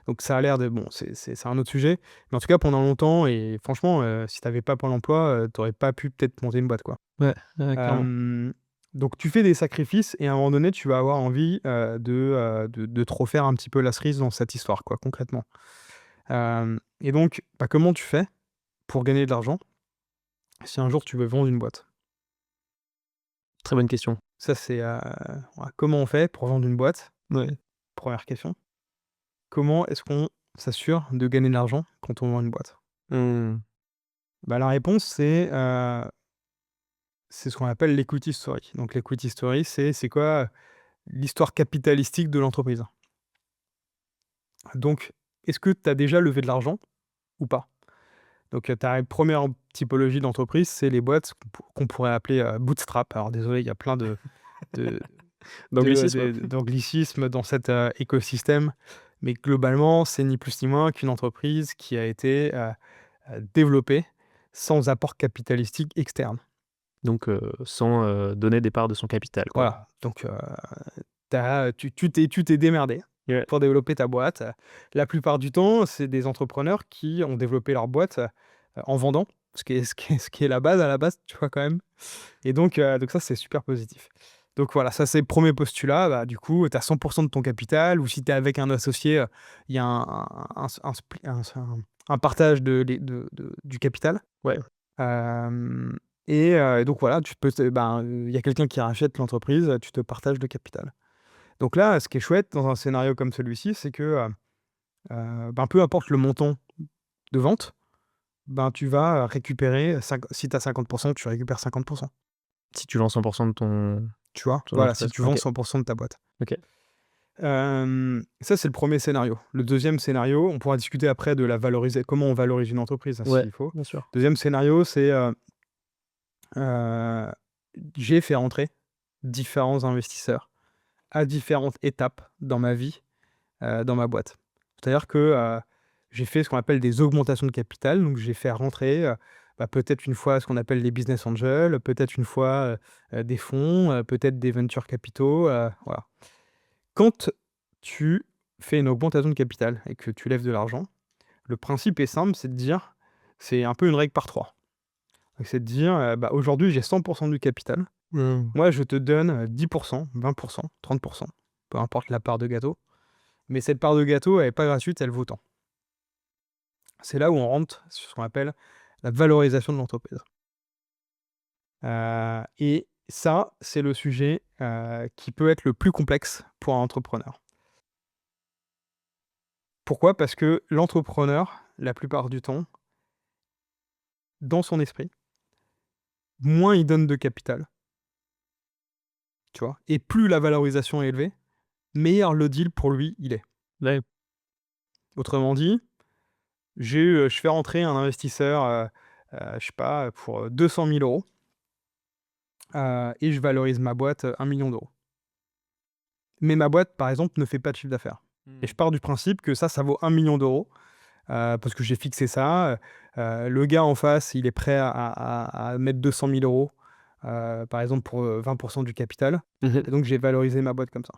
Speaker 1: Donc ça a l'air de bon, c'est un autre sujet. Mais en tout cas, pendant longtemps et franchement, si tu avais pas Pôle emploi, tu aurais pas pu peut-être monter une boîte, quoi.
Speaker 2: Ouais, ouais, clairement.
Speaker 1: Hem, donc tu fais des sacrifices et à un moment donné, tu vas avoir envie, de te refaire un petit peu la cerise dans cette histoire, quoi, concrètement. Et donc, bah, comment tu fais pour gagner de l'argent si un jour tu veux vendre une boîte?
Speaker 2: Très bonne question.
Speaker 1: Ça, c'est, voilà, comment on fait pour vendre une boîte?
Speaker 2: Ouais.
Speaker 1: Première question. Comment est-ce qu'on s'assure de gagner de l'argent quand on vend une boîte?
Speaker 2: Mmh.
Speaker 1: Bah, la réponse, c'est ce qu'on appelle l'equity story. Donc l'equity story, c'est quoi? L'histoire capitalistique de l'entreprise. Donc, est-ce que tu as déjà levé de l'argent ou pas? Donc, tu as une 1re typologie d'entreprise, c'est les boîtes qu'on pourrait appeler, bootstrap. Alors désolé, il y a plein de
Speaker 2: D'anglicisme?
Speaker 1: d'anglicismes dans cet, écosystème, mais globalement, c'est ni plus ni moins qu'une entreprise qui a été, développée sans apport capitalistique externe.
Speaker 2: Donc sans, donner des parts de son capital, quoi.
Speaker 1: Voilà, donc tu t'es démerdé
Speaker 2: Ouais.
Speaker 1: pour développer ta boîte. La plupart du temps, c'est des entrepreneurs qui ont développé leur boîte, en vendant, ce qui est la base à la base, tu vois, quand même et donc ça, c'est super positif. Donc voilà, ça, c'est le 1er postulat. Bah, du coup, tu as 100 de ton capital ou si tu es avec un associé, il y a un partage du capital.
Speaker 2: Ouais.
Speaker 1: Hem et donc voilà, tu peux te ben, il y a quelqu'un qui rachète l'entreprise, tu te partages le capital. Donc là, ce qui est chouette dans un scénario comme celui-ci, c'est que, ben, peu importe le montant de vente, ben, tu vas récupérer si tu as 50, tu récupères 50.
Speaker 2: Si tu vends 100 de
Speaker 1: Tu vois?
Speaker 2: ton
Speaker 1: Voilà, si
Speaker 2: entreprise.
Speaker 1: tu vends
Speaker 2: OK,
Speaker 1: 100 de ta boîte.
Speaker 2: OK.
Speaker 1: Ça, c'est le 1er scénario. Le 2e scénario, on pourra discuter après de la valoriser comment on valorise une entreprise, hein,
Speaker 2: Ouais,
Speaker 1: s'il faut.
Speaker 2: bien sûr.
Speaker 1: 2e scénario, c'est, heu, j'ai fait rentrer différents investisseurs à différentes étapes dans ma vie, dans ma boîte. C'est-à-dire que, j'ai fait ce qu'on appelle des augmentations de capital, donc j'ai fait rentrer, bah, peut-être une fois ce qu'on appelle les business angels, peut-être une fois, des fonds, peut-être des venture capitaux, voilà. Quand tu fais une augmentation de capital et que tu lèves de l'argent, le principe est simple, c'est de dire c'est un peu une règle par 3. Donc c'est de dire, bah, aujourd'hui j'ai 100 du capital. Moi je te donne, 10 20 30 peu importe la part de gâteau. Mais cette part de gâteau, elle est pas gratuite, elle vaut tant. C'est là où on rentre sur ce qu'on appelle la valorisation de l'entreprise. Et ça, c'est le sujet, qui peut être le plus complexe pour un entrepreneur. Pourquoi? Parce que l'entrepreneur, la plupart du temps, dans son esprit, moins il donne de capital, tu vois? Et plus la valorisation est élevée, meilleur le deal pour lui, il est.
Speaker 2: Ouais.
Speaker 1: Autrement dit, je fais rentrer un investisseur, je sais pas, pour 200 000 €, et je valorise ma boîte, 1 000 000 €. Mais ma boîte, par exemple, ne fait pas de chiffre d'affaires. Et je pars du principe que ça vaut 1 000 000 €, parce que j'ai fixé ça. Le gars en face, il est prêt à mettre 200 000 €, par exemple pour, 20 du capital.
Speaker 2: Mmh.
Speaker 1: Et donc j'ai valorisé ma boîte comme ça.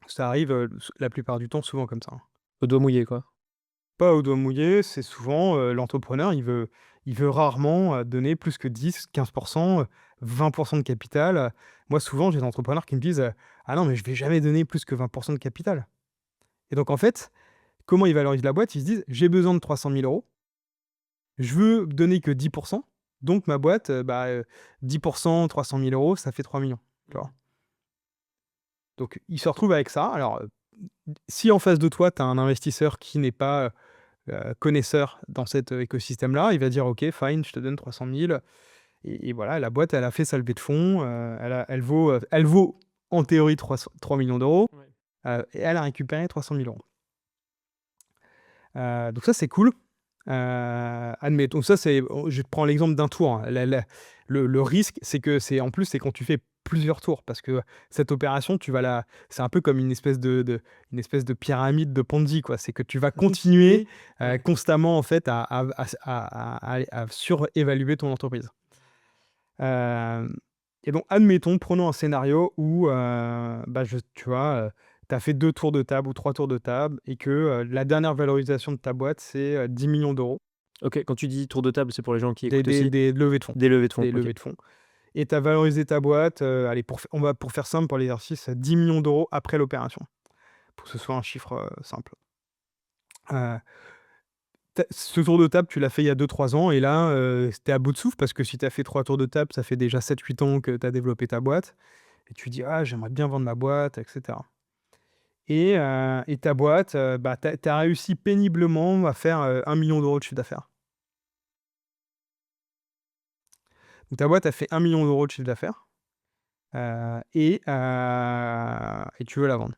Speaker 1: Ça arrive, la plupart du temps, souvent comme ça, hein.
Speaker 2: Au doigt mouillé, quoi.
Speaker 1: Pas au doigt mouillé, c'est souvent, l'entrepreneur, il veut rarement, donner plus que 10-15 20 de capital. Moi, souvent, j'ai des entrepreneurs qui me disent, «Ah non, mais je vais jamais donner plus que 20 de capital». Et donc en fait, comment ils valorisent la boîte? Ils se disent: «J'ai besoin de 300 000 €, je veux donner que 10 donc ma boîte, 10 300 000 €, ça fait 3 millions». Tu vois? Donc ils se retrouvent avec ça. Alors, si en face de toi, tu as un investisseur qui n'est pas, connaisseur dans cet, écosystème-là, il va dire: «OK, fine, je te donne 300 000». Et voilà, la boîte, elle a fait sa levée de fonds, elle vaut en théorie 3 millions d'euros,
Speaker 2: Ouais.
Speaker 1: et elle a récupéré 300 000 €. Donc ça, c'est cool. Admettons, ça, je te prends l'exemple d'un tour, hein. Le risque, c'est que en plus, c'est quand tu fais plusieurs tours parce que cette opération, c'est un peu comme une espèce de pyramide de Ponzi, quoi. C'est que tu vas continuer,
Speaker 2: Ouais.
Speaker 1: constamment, en fait, à surévaluer ton entreprise. Hem Et donc admettons, prenons un scénario où, bah, tu vois, tu as fait 2 tours de table ou 3 tours de table et que, la dernière valorisation de ta boîte, c'est, 10 000 €.
Speaker 2: OK, quand tu dis tour de table, c'est pour les gens qui
Speaker 1: Des
Speaker 2: écoutent
Speaker 1: des
Speaker 2: aussi?
Speaker 1: des levées de fonds,
Speaker 2: Des levées de fonds,
Speaker 1: des
Speaker 2: OK.
Speaker 1: levées de fonds. Et tu as valorisé ta boîte, allez, pour faire simple pour l'exercice, 10 000 € après l'opération, pour que ce soit un chiffre, simple. Heu, Ce tour de table, tu l'as fait il y a 2-3 ans et là, tu es à bout de souffle parce que si tu as fait 3 tours de table, ça fait déjà 7-8 ans que tu as développé ta boîte et tu dis: «Ah, j'aimerais bien vendre ma boîte» et cetera. Et ta boîte, bah, tu as réussi péniblement à faire, 1 000 € de chiffre d'affaires. Donc ta boîte a fait 1 000 € de chiffre d'affaires, et tu veux la vendre.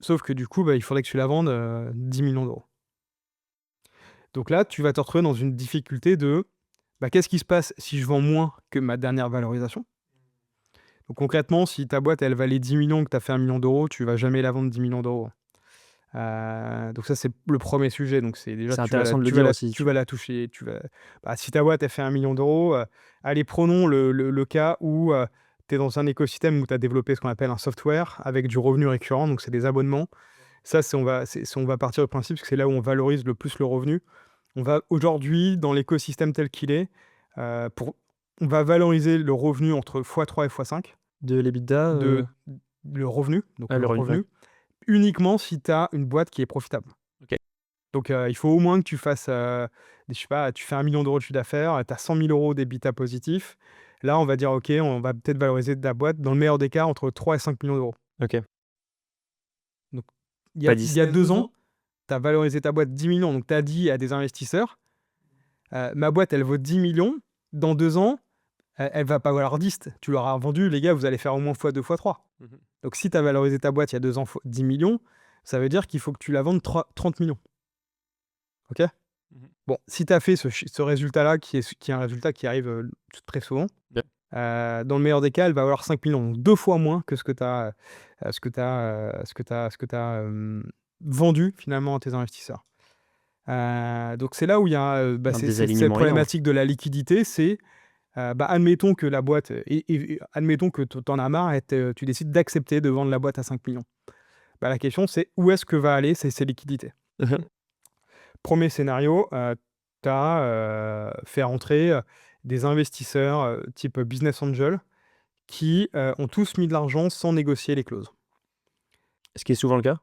Speaker 1: Sauf que du coup, bah, il faudrait que tu la vendes, 10 000 €. Donc là, tu vas te retrouver dans une difficulté de, bah, qu'est-ce qui se passe si je vends moins que ma dernière valorisation? Donc concrètement, si ta boîte, elle valait 10 millions, que tu as fait 1 000 €, tu vas jamais la vendre 10 millions €. Donc ça, c'est le premier sujet. Donc c'est déjà
Speaker 2: C'est intéressant de le dire aussi,
Speaker 1: tu vas la toucher, bah, si ta boîte, elle fait 1 000 000 €, allez, prenons le cas où, tu es dans un écosystème où tu as développé ce qu'on appelle un software avec du revenu récurrent, donc c'est des abonnements. Ça, on va partir du principe que c'est là où on valorise le plus le revenu. On va aujourd'hui, dans l'écosystème tel qu'il est, pour on va valoriser le revenu entre x3 et x5
Speaker 2: de l'EBITDA,
Speaker 1: de le revenu, donc
Speaker 2: ah,
Speaker 1: le
Speaker 2: le revenu, ouais.
Speaker 1: revenu, uniquement si tu as une boîte qui est profitable.
Speaker 2: OK.
Speaker 1: Donc, il faut au moins que tu fasses, je sais pas, tu fais 1 000 € de chiffre d'affaires, tu as 100 000 € d'EBITDA positif. Là, on va dire: «OK, on va peut-être valoriser ta boîte, dans le meilleur des cas, entre 3 et 5 millions d'euros».
Speaker 2: OK.
Speaker 1: Donc
Speaker 2: Pas
Speaker 1: il y
Speaker 2: 10.
Speaker 1: a 2 ans, tu as valorisé ta boîte 10 millions, donc tu as dit à des investisseurs: «Ma boîte, elle vaut 10 millions. Dans 2 ans, elle va pas valoir 10. Tu leur as vendu: "Les gars, vous allez faire au moins x2, x3".
Speaker 2: Mmh.
Speaker 1: Donc si tu as valorisé ta boîte il y a 2 ans 10 millions, ça veut dire qu'il faut que tu la vendes 30 millions. OK?
Speaker 2: Mmh.
Speaker 1: Bon, si tu as fait ce résultat-là qui est un résultat qui arrive, très souvent,
Speaker 2: Bien.
Speaker 1: dans le meilleur des cas, elle va valoir 5 millions, donc 2 fois moins que ce que tu as vendu finalement à tes investisseurs. Donc c'est là où il y a, bah,
Speaker 2: Un
Speaker 1: c'est cette
Speaker 2: désalignement énorme.
Speaker 1: problématique de la liquidité. C'est, bah, admettons que la boîte, et admettons que tu en as marre et tu décides d'accepter de vendre la boîte à 5 millions. Bah, la question, c'est où est-ce que va aller ces liquidités?
Speaker 2: Mmh.
Speaker 1: 1er scénario, tu as fait rentrer, des investisseurs, type business angel qui, ont tous mis de l'argent sans négocier les clauses.
Speaker 2: Ce qui est souvent le cas?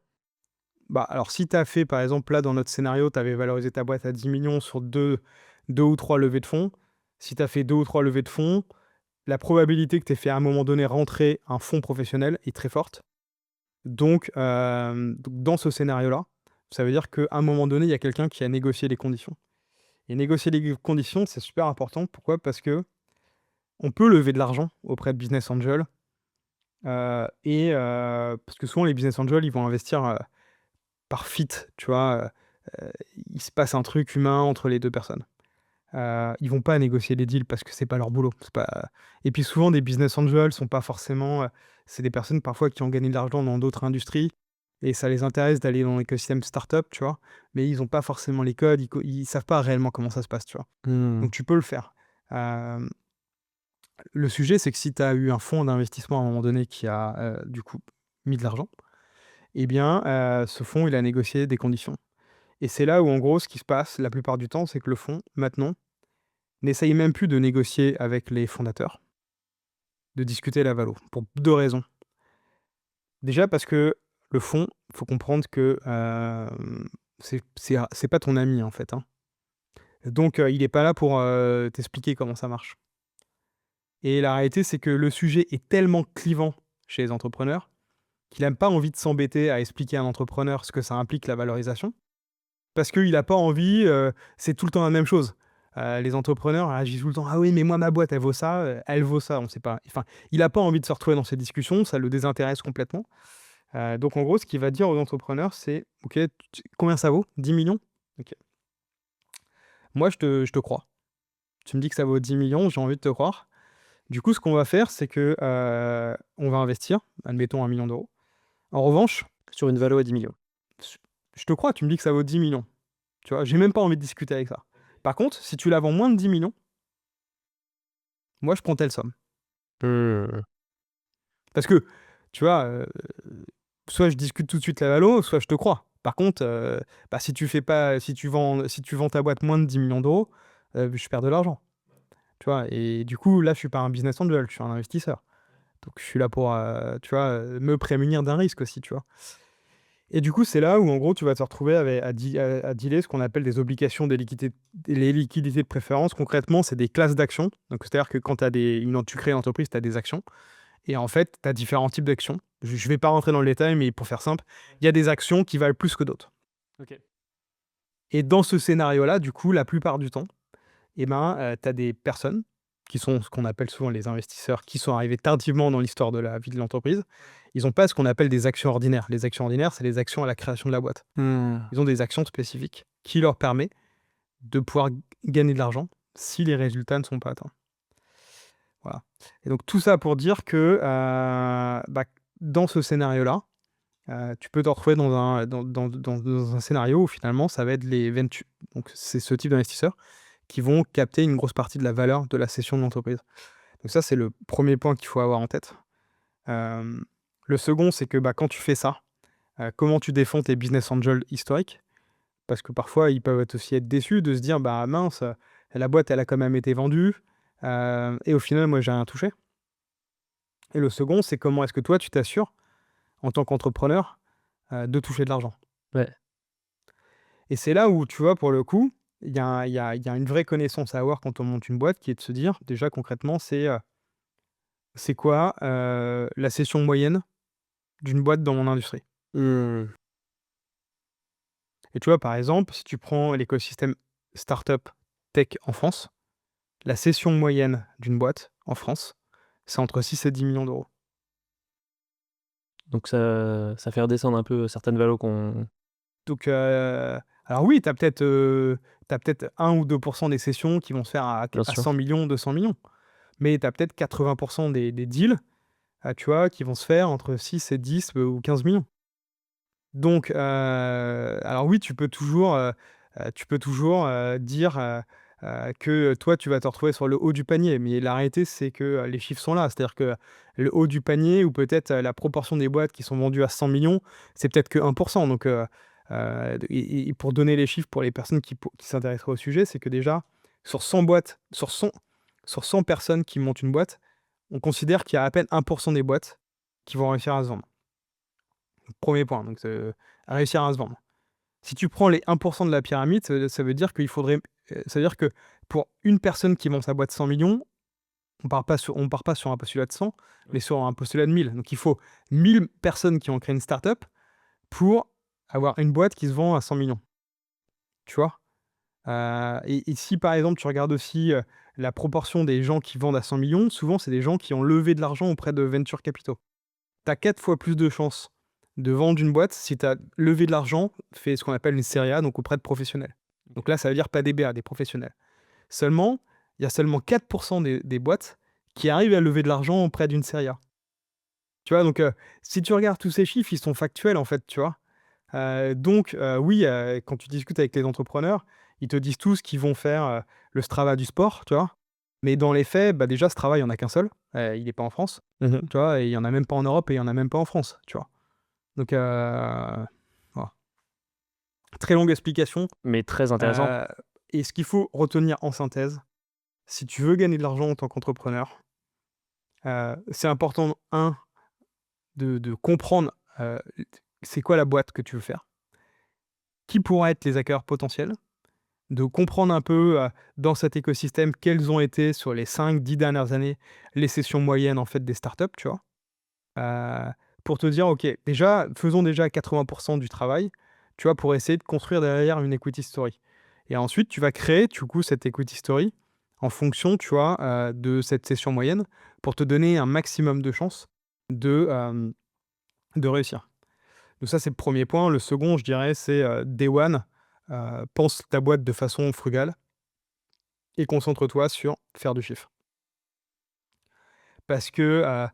Speaker 1: Bah, alors si tu as fait par exemple là dans notre scénario, tu avais valorisé ta boîte à 10 millions sur deux ou 3 levées de fonds. Si tu as fait 2 ou 3 levées de fonds, la probabilité que tu aies fait à un moment donné rentrer un fonds professionnel est très forte. Donc dans ce scénario-là, ça veut dire qu'à un moment donné, il y a quelqu'un qui a négocié les conditions. Et négocier les conditions, c'est super important. Pourquoi? Parce que on peut lever de l'argent auprès de business angels, parce que souvent les business angels, ils vont investir, par fit, tu vois? Il se passe un truc humain entre les 2 personnes. Ils vont pas négocier les deals parce que c'est pas leur boulot. C'est pas Et puis souvent des business angels sont pas forcément, c'est des personnes parfois qui ont gagné de l'argent dans d'autres industries et ça les intéresse d'aller dans l'écosystème startup, tu vois? Mais ils ont pas forcément les codes, ils savent pas réellement comment ça se passe, tu vois?
Speaker 2: Mmh.
Speaker 1: Donc tu peux le faire. Hem, le sujet, c'est que si tu as eu un fonds d'investissement à un moment donné qui a, du coup mis de l'argent, eh bien, ce fonds, il a négocié des conditions et c'est là où en gros ce qui se passe la plupart du temps, c'est que le fonds, maintenant, n'essaye même plus de négocier avec les fondateurs, de discuter la valo, pour 2 raisons. Déjà parce que le fonds, faut comprendre que, c'est pas ton ami, en fait, hein. Donc, il est pas là pour, t'expliquer comment ça marche. Et la réalité, c'est que le sujet est tellement clivant chez les entrepreneurs, qu'il a pas envie de s'embêter à expliquer à un entrepreneur ce que ça implique la valorisation. Parce qu'il a pas envie, c'est tout le temps la même chose. Les entrepreneurs agissent tout le temps: «Ah oui, mais moi ma boîte elle vaut ça», on sait pas. Enfin, il a pas envie de se retrouver dans ces discussions, ça le désintéresse complètement. Donc en gros, ce qu'il va dire aux entrepreneurs, c'est: «OK, combien ça vaut? 10 millions. OK. Moi je te crois. Tu me dis que ça vaut 10 millions, j'ai envie de te croire. Du coup, ce qu'on va faire, c'est que, on va investir, admettons 1 million d'euros. En revanche,
Speaker 2: Sur une valo à 10 millions.
Speaker 1: je te crois, tu me dis que ça vaut 10 millions. Tu vois? J'ai même pas envie de discuter avec ça. Par contre, si tu la vends moins de 10 millions, moi je prends telle somme».
Speaker 2: Mmh.
Speaker 1: Parce que, tu vois, soit je discute tout de suite la valo, soit je te crois. Par contre, bah, si tu vends ta boîte moins de 10 millions d'euros, je perds de l'argent, tu vois? Et du coup, là, je suis pas un business angel, je suis un investisseur. Donc je suis là pour, tu vois, me prémunir d'un risque aussi, tu vois? Et du coup, c'est là où en gros, tu vas te retrouver à dealer ce qu'on appelle des obligations les liquidités de préférence. Concrètement, c'est des classes d'actions. Donc c'est-à-dire que quand tu crées une entreprise, tu as des actions. Et en fait, tu as différents types d'actions. Je vais pas rentrer dans le détail, mais pour faire simple, il y a des actions qui valent plus que d'autres.
Speaker 2: OK.
Speaker 1: Et dans ce scénario-là, du coup, la plupart du temps, eh ben, tu as des personnes qui sont ce qu'on appelle souvent les investisseurs, qui sont arrivés tardivement dans l'histoire de la vie de l'entreprise. Ils ont pas ce qu'on appelle des actions ordinaires. Les actions ordinaires, c'est les actions à la création de la boîte.
Speaker 2: Mmh.
Speaker 1: Ils ont des actions spécifiques qui leur permet de pouvoir gagner de l'argent si les résultats ne sont pas atteints. Voilà. Et donc tout ça pour dire que, bah, dans ce scénario-là, tu peux te retrouver dans un scénario où finalement ça va être les ventu donc c'est ce type d'investisseurs qui vont capter une grosse partie de la valeur de la cession de l'entreprise. Donc ça, c'est le premier point qu'il faut avoir en tête. Hem, le second, c'est que, bah, quand tu fais ça, comment tu défends tes business angels historiques? Parce que parfois, ils peuvent aussi être déçus de se dire: «Bah, mince, la boîte, elle a quand même été vendue, et au final, moi, j'ai rien touché». Et le second, c'est comment est-ce que toi, tu t'assures, en tant qu'entrepreneur, de toucher de l'argent?
Speaker 2: Ouais.
Speaker 1: Et c'est là où, tu vois, pour le coup, il y a une vraie connaissance à avoir quand on monte une boîte qui est de se dire, déjà concrètement, c'est quoi, la cession moyenne d'une boîte dans mon industrie?
Speaker 2: Mmh.
Speaker 1: Et tu vois, par exemple, si tu prends l'écosystème startup tech en France, la cession moyenne d'une boîte en France, c'est entre 6 et 10 millions d'euros.
Speaker 2: Donc ça fait redescendre un peu certaines valos qu'on
Speaker 1: Donc, alors oui, tu peut-être 1 ou 2 des cessions qui vont se faire
Speaker 2: bien
Speaker 1: à
Speaker 2: sûr.
Speaker 1: 100 millions, 200 millions. Mais tu as peut-être 80 des deals, tu vois, qui vont se faire entre 6 et 10, ou 15 millions. Donc, alors oui, tu peux toujours, dire, que toi, tu vas te retrouver sur le haut du panier. Mais la réalité, c'est que, les chiffres sont là. C'est-à-dire que le haut du panier ou peut-être, la proportion des boîtes qui sont vendues à 100 millions, c'est peut-être que 1. Donc, Et pour donner les chiffres pour les personnes qui s'intéresseraient au sujet, c'est que déjà, sur 100 boîtes, sur 100 personnes qui montent une boîte, on considère qu'il y a à peine 1 des boîtes qui vont réussir à se vendre. Premier point, donc à réussir à se vendre. Si tu prends les 1 de la pyramide, ça veut dire qu'il faudrait, ça veut dire que pour une personne qui vend sa boîte 100 millions, on part pas sur un postulat de 100, mais sur un postulat de 1000. Donc il faut 1000 personnes qui ont créé une start-up pour avoir une boîte qui se vend à 100 millions. Tu vois? Et si par exemple tu regardes aussi, la proportion des gens qui vendent à 100 millions, souvent c'est des gens qui ont levé de l'argent auprès de venture capitaux. Tu as 4 fois plus de chances de vendre une boîte si tu as levé de l'argent, fait ce qu'on appelle une série A, donc auprès de professionnels. Donc là, ça veut dire pas des BA, des professionnels. Seulement, il y a seulement 4 des boîtes qui arrivent à lever de l'argent auprès d'une série A. Tu vois? Donc, si tu regardes tous ces chiffres, ils sont factuels en fait, tu vois? Donc, oui, quand tu discutes avec les entrepreneurs, ils te disent tous qu'ils vont faire, le Strava du sport, tu vois? Mais dans les faits, bah, déjà Strava, il y en a qu'un seul, il est pas en France,
Speaker 2: Mmh.
Speaker 1: tu vois? Et il y en a même pas en Europe et il y en a même pas en France, tu vois? Donc, voilà. Très longue explication,
Speaker 2: Mais très intéressant.
Speaker 1: heu et ce qu'il faut retenir en synthèse, si tu veux gagner de l'argent en tant qu'entrepreneur, c'est important, de comprendre, c'est quoi la boîte que tu veux faire, qui pourraient être les acquéreurs potentiels, de comprendre un peu, dans cet écosystème, quelles ont été sur les 5-10 dernières années, les sessions moyennes en fait des startups, tu vois? Heu, pour te dire: «OK, déjà, faisons déjà 80 du travail», tu vois? Pour essayer de construire derrière une equity story et ensuite tu vas créer du coup cette equity story en fonction, tu vois, de cette session moyenne pour te donner un maximum de chances de, de réussir. Donc ça, c'est le premier point. Le second, je dirais, c'est, day one, pense ta boîte de façon frugale et concentre-toi sur faire du chiffre. Parce que,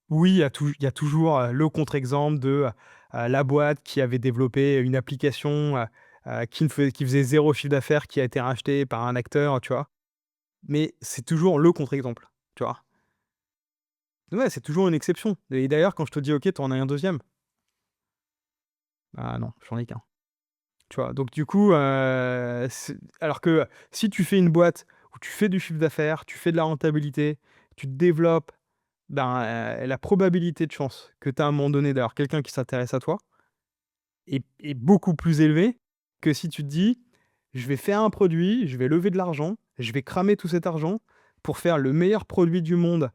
Speaker 1: oui, il y a toujours, le contre-exemple de, la boîte qui avait développé une application, qui faisait 0 chiffre d'affaires, qui a été rachetée par un acteur, tu vois? Mais c'est toujours le contre-exemple, tu vois? Ouais, c'est toujours une exception et d'ailleurs, quand je te dis: «OK, tu en as un deuxième. Ah non, j'en ai qu'un. Tu vois? Donc du coup, c'est alors que si tu fais une boîte où tu fais du chiffre d'affaires, tu fais de la rentabilité, tu te développes, ben, la probabilité de chance que tu as à un moment donné d'avoir quelqu'un qui s'intéresse à toi est beaucoup plus élevée que si tu te dis: «Je vais faire un produit, je vais lever de l'argent, je vais cramer tout cet argent pour faire le meilleur produit du monde,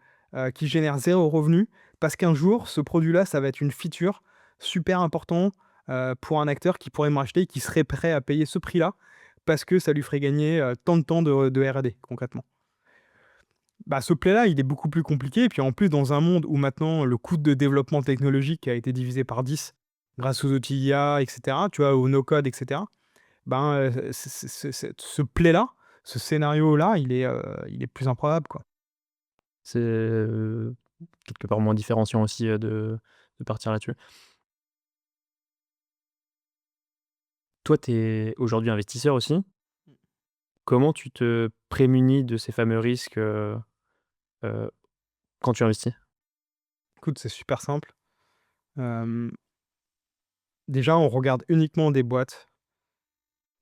Speaker 1: qui génère 0 revenu, parce qu'un jour, ce produit-là, ça va être une feature super important, pour un acteur qui pourrait me racheter et qui serait prêt à payer ce prix-là, parce que ça lui ferait gagner, tant de temps de R&D», concrètement. Bah, ce play-là, il est beaucoup plus compliqué et puis en plus dans un monde où maintenant le coût de développement technologique a été divisé par 10 grâce aux outils IA et cetera, tu vois? Au no code et cetera. Ben, ce play-là, ce scénario-là, il est plus improbable, quoi.
Speaker 2: C'est, quelque part moins différenciant aussi, de partir là-dessus. Toi, tu es aujourd'hui investisseur aussi. Comment tu te prémunis de ces fameux risques, heu, quand tu investis?
Speaker 1: Écoute, c'est super simple. Hem, déjà, on regarde uniquement des boîtes.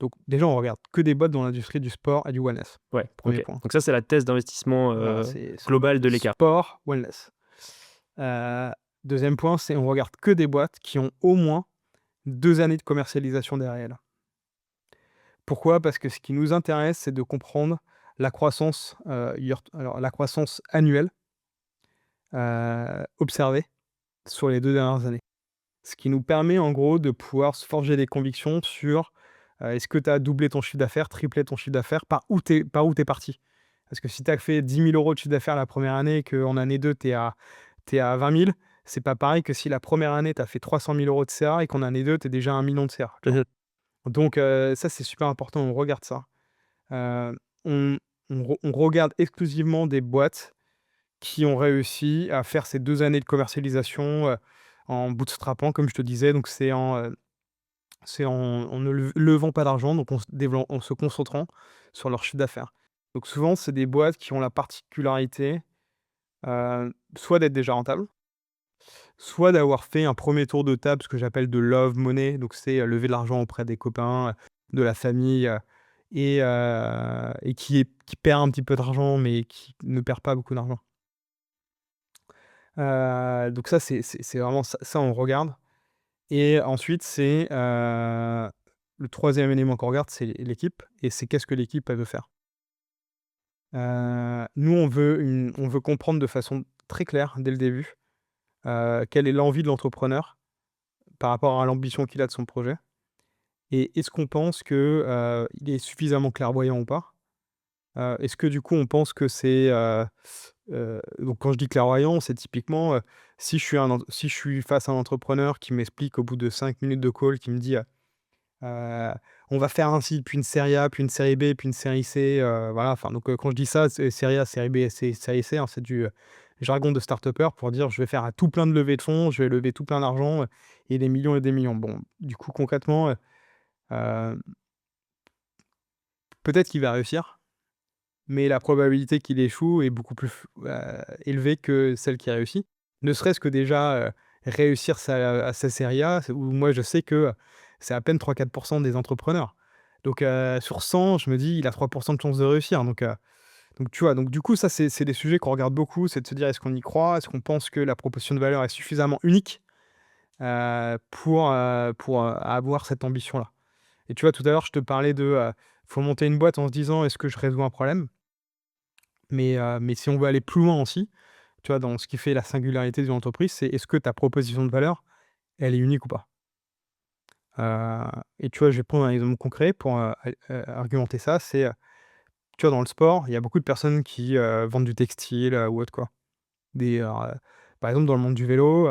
Speaker 1: Donc déjà, on regarde que des boîtes dans l'industrie du sport et du wellness.
Speaker 2: Ouais,
Speaker 1: Premier
Speaker 2: OK.
Speaker 1: point.
Speaker 2: Donc ça, c'est la thèse d'investissement,
Speaker 1: Voilà, c'est
Speaker 2: globale de l'écart.
Speaker 1: sport, wellness. Heu, 2e point, c'est on regarde que des boîtes qui ont au moins 2 années de commercialisation derrière elles. Pourquoi? Parce que ce qui nous intéresse, c'est de comprendre la croissance, alors la croissance annuelle, observée sur les 2 dernières années. Ce qui nous permet en gros de pouvoir se forger des convictions sur, est-ce que tu as doublé ton chiffre d'affaires, triplé ton chiffre d'affaires, par où tu es parti? Parce que si tu as fait 10 000 € de chiffre d'affaires la première année et qu'en année 2 tu es à 20 000, c'est pas pareil que si la première année tu as fait 300 000 € de CA et qu'en année 2 tu es déjà à 1 000 000 de CA, tu vois?
Speaker 2: Mmh.
Speaker 1: Donc ça c'est super important, on regarde ça. Heu, on on regarde exclusivement des boîtes qui ont réussi à faire ces 2 années de commercialisation, en bootstrapant comme je te disais, donc c'est en ne levant pas d'argent, donc en se concentrant sur leur chiffre d'affaires. Donc souvent, c'est des boîtes qui ont la particularité, soit d'être déjà rentables, Soit d'avoir fait un premier tour de table, ce que j'appelle de love money, donc c'est, lever de l'argent auprès des copains, de la famille, et qui perd un petit peu d'argent, mais qui ne perd pas beaucoup d'argent. Donc ça, c'est vraiment ça on regarde et ensuite c'est, le troisième élément qu'on regarde, c'est l'équipe et c'est qu'est-ce que l'équipe, elle veut faire? Nous, on veut comprendre de façon très claire, dès le début, quelle est l'envie de l'entrepreneur par rapport à l'ambition qu'il a de son projet et est-ce qu'on pense que, il est suffisamment clairvoyant ou pas? Est-ce que du coup on pense que c'est, donc quand je dis clairvoyant, c'est typiquement, si je suis face à un entrepreneur qui m'explique au bout de 5 minutes de call, qui me dit, «On va faire un site, puis une série A, puis une série B, puis une série C», voilà, enfin donc quand je dis ça, c'est série A, série B, c'est série C, hein, c'est du, jargon de start-upper pour dire: «Je vais faire à tout plein de levées de fonds, je vais lever tout plein d'argent, et des millions et des millions». Bon, du coup concrètement, heu, peut-être qu'il va réussir, mais la probabilité qu'il échoue est beaucoup plus élevée que celle qui réussit. Ne serait-ce que déjà, réussir sa série A, c'est où moi je sais que, c'est à peine 3-4 des entrepreneurs. Donc sur 100, je me dis: «Il a 3 de chances de réussir», donc tu vois? Donc du coup, ça c'est des sujets qu'on regarde beaucoup, c'est de se dire: «Est-ce qu'on y croit? Est-ce qu'on pense que la proposition de valeur est suffisamment unique, pour avoir cette ambition-là?» Et tu vois, tout à l'heure, je te parlais de, faut monter une boîte en se disant: «Est-ce que je résous un problème?» Mais si on veut aller plus loin aussi, tu vois, dans ce qui fait la singularité d'une entreprise, c'est est-ce que ta proposition de valeur, elle est unique ou pas? Et tu vois, je vais prendre un exemple concret pour, argumenter ça, c'est, tu vois, dans le sport, il y a beaucoup de personnes qui, vendent du textile, ou autre quoi. Par exemple, dans le monde du vélo,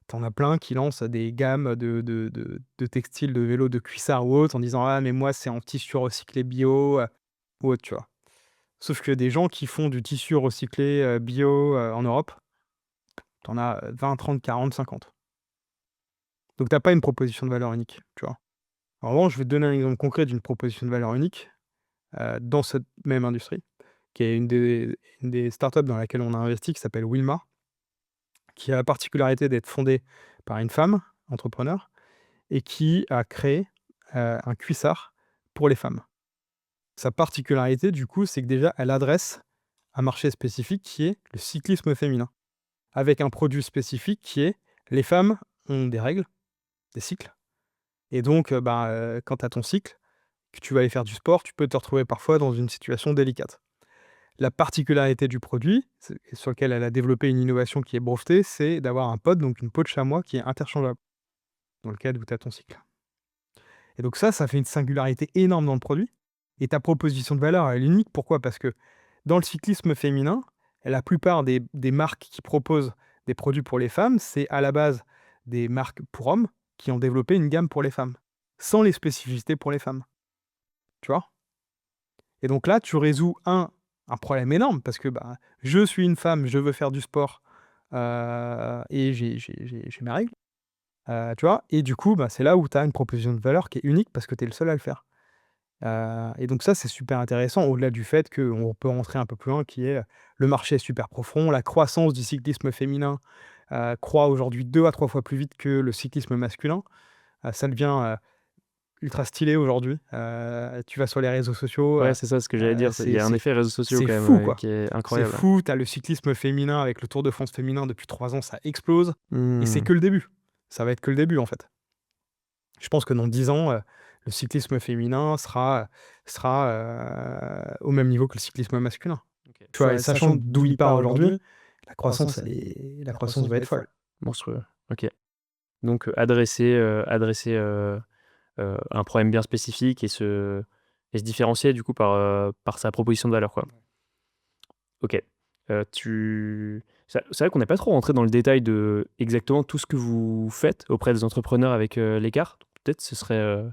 Speaker 1: tu en as plein qui lancent des gammes de textiles, de vélos, de cuissards ou autres en disant: «Ah mais moi c'est en tissu recyclé bio», ou autre, tu vois? Sauf que des gens qui font du tissu recyclé, bio, en Europe, tu en as, 20, 30, 40, 50. Donc tu as pas une proposition de valeur unique, tu vois? En revanche, je vais te donner un exemple concret d'une proposition de valeur unique, dans cette même industrie, qui est une des startups dans laquelle on a investi, qui s'appelle Wilmar, qui a la particularité d'être fondée par une femme entrepreneur et qui a créé, un cuissard pour les femmes. Sa particularité, du coup, c'est que déjà, elle adresse un marché spécifique qui est le cyclisme féminin, avec un produit spécifique qui est les femmes ont des règles, des cycles et donc quand tu as ton cycle, que tu vas aller faire du sport, tu peux te retrouver parfois dans une situation délicate. La particularité du produit, c'est et sur lequel elle a développé une innovation qui est brevetée, c'est d'avoir un pod, donc une peau de chamois qui est interchangeable, dans le cadre où tu as ton cycle et donc ça fait une singularité énorme dans le produit et ta proposition de valeur, elle est unique. Pourquoi? Parce que dans le cyclisme féminin, la plupart des marques qui proposent des produits pour les femmes, c'est à la base des marques pour hommes qui ont développé une gamme pour les femmes, sans les spécificités pour les femmes, tu vois? Et donc là, tu résous un problème énorme parce que, bah, je suis une femme, je veux faire du sport, et j'ai mes règles, tu vois? Et du coup, bah, c'est là où tu as une proposition de valeur qui est unique parce que tu es le seul à le faire. Et donc ça, c'est super intéressant au-delà du fait qu'on peut rentrer un peu plus loin qui est, le marché est super profond, la croissance du cyclisme féminin, croît aujourd'hui 2 à 3 fois plus vite que le cyclisme masculin. Ça devient, ultra stylé aujourd'hui. Tu vas sur les réseaux sociaux,
Speaker 2: Ouais, c'est ça ce que j'allais dire, il y a un effet réseaux sociaux
Speaker 1: c'est
Speaker 2: quand même,
Speaker 1: fou, quoi.
Speaker 2: qui est
Speaker 1: C'est
Speaker 2: incroyable.
Speaker 1: fou, tu as le cyclisme féminin avec le Tour de France féminin depuis 3 ans, ça explose et c'est
Speaker 2: Mmh.
Speaker 1: que le début. Ça va être que le début, en fait. Je pense que dans 10 ans, le cyclisme féminin sera au même niveau que le cyclisme masculin.
Speaker 2: OK.
Speaker 1: Tu vois? Et sachant d'où il part aujourd'hui, la croissance va être folle.
Speaker 2: Monstrueux. OK. Donc adresser, un problème bien spécifique et se différencier du coup par sa proposition de valeur, quoi. OK. Tu c'est vrai qu'on n'est pas trop rentré dans le détail de exactement tout ce que vous faites auprès des entrepreneurs avec, l'écart. Peut-être ce serait, heu,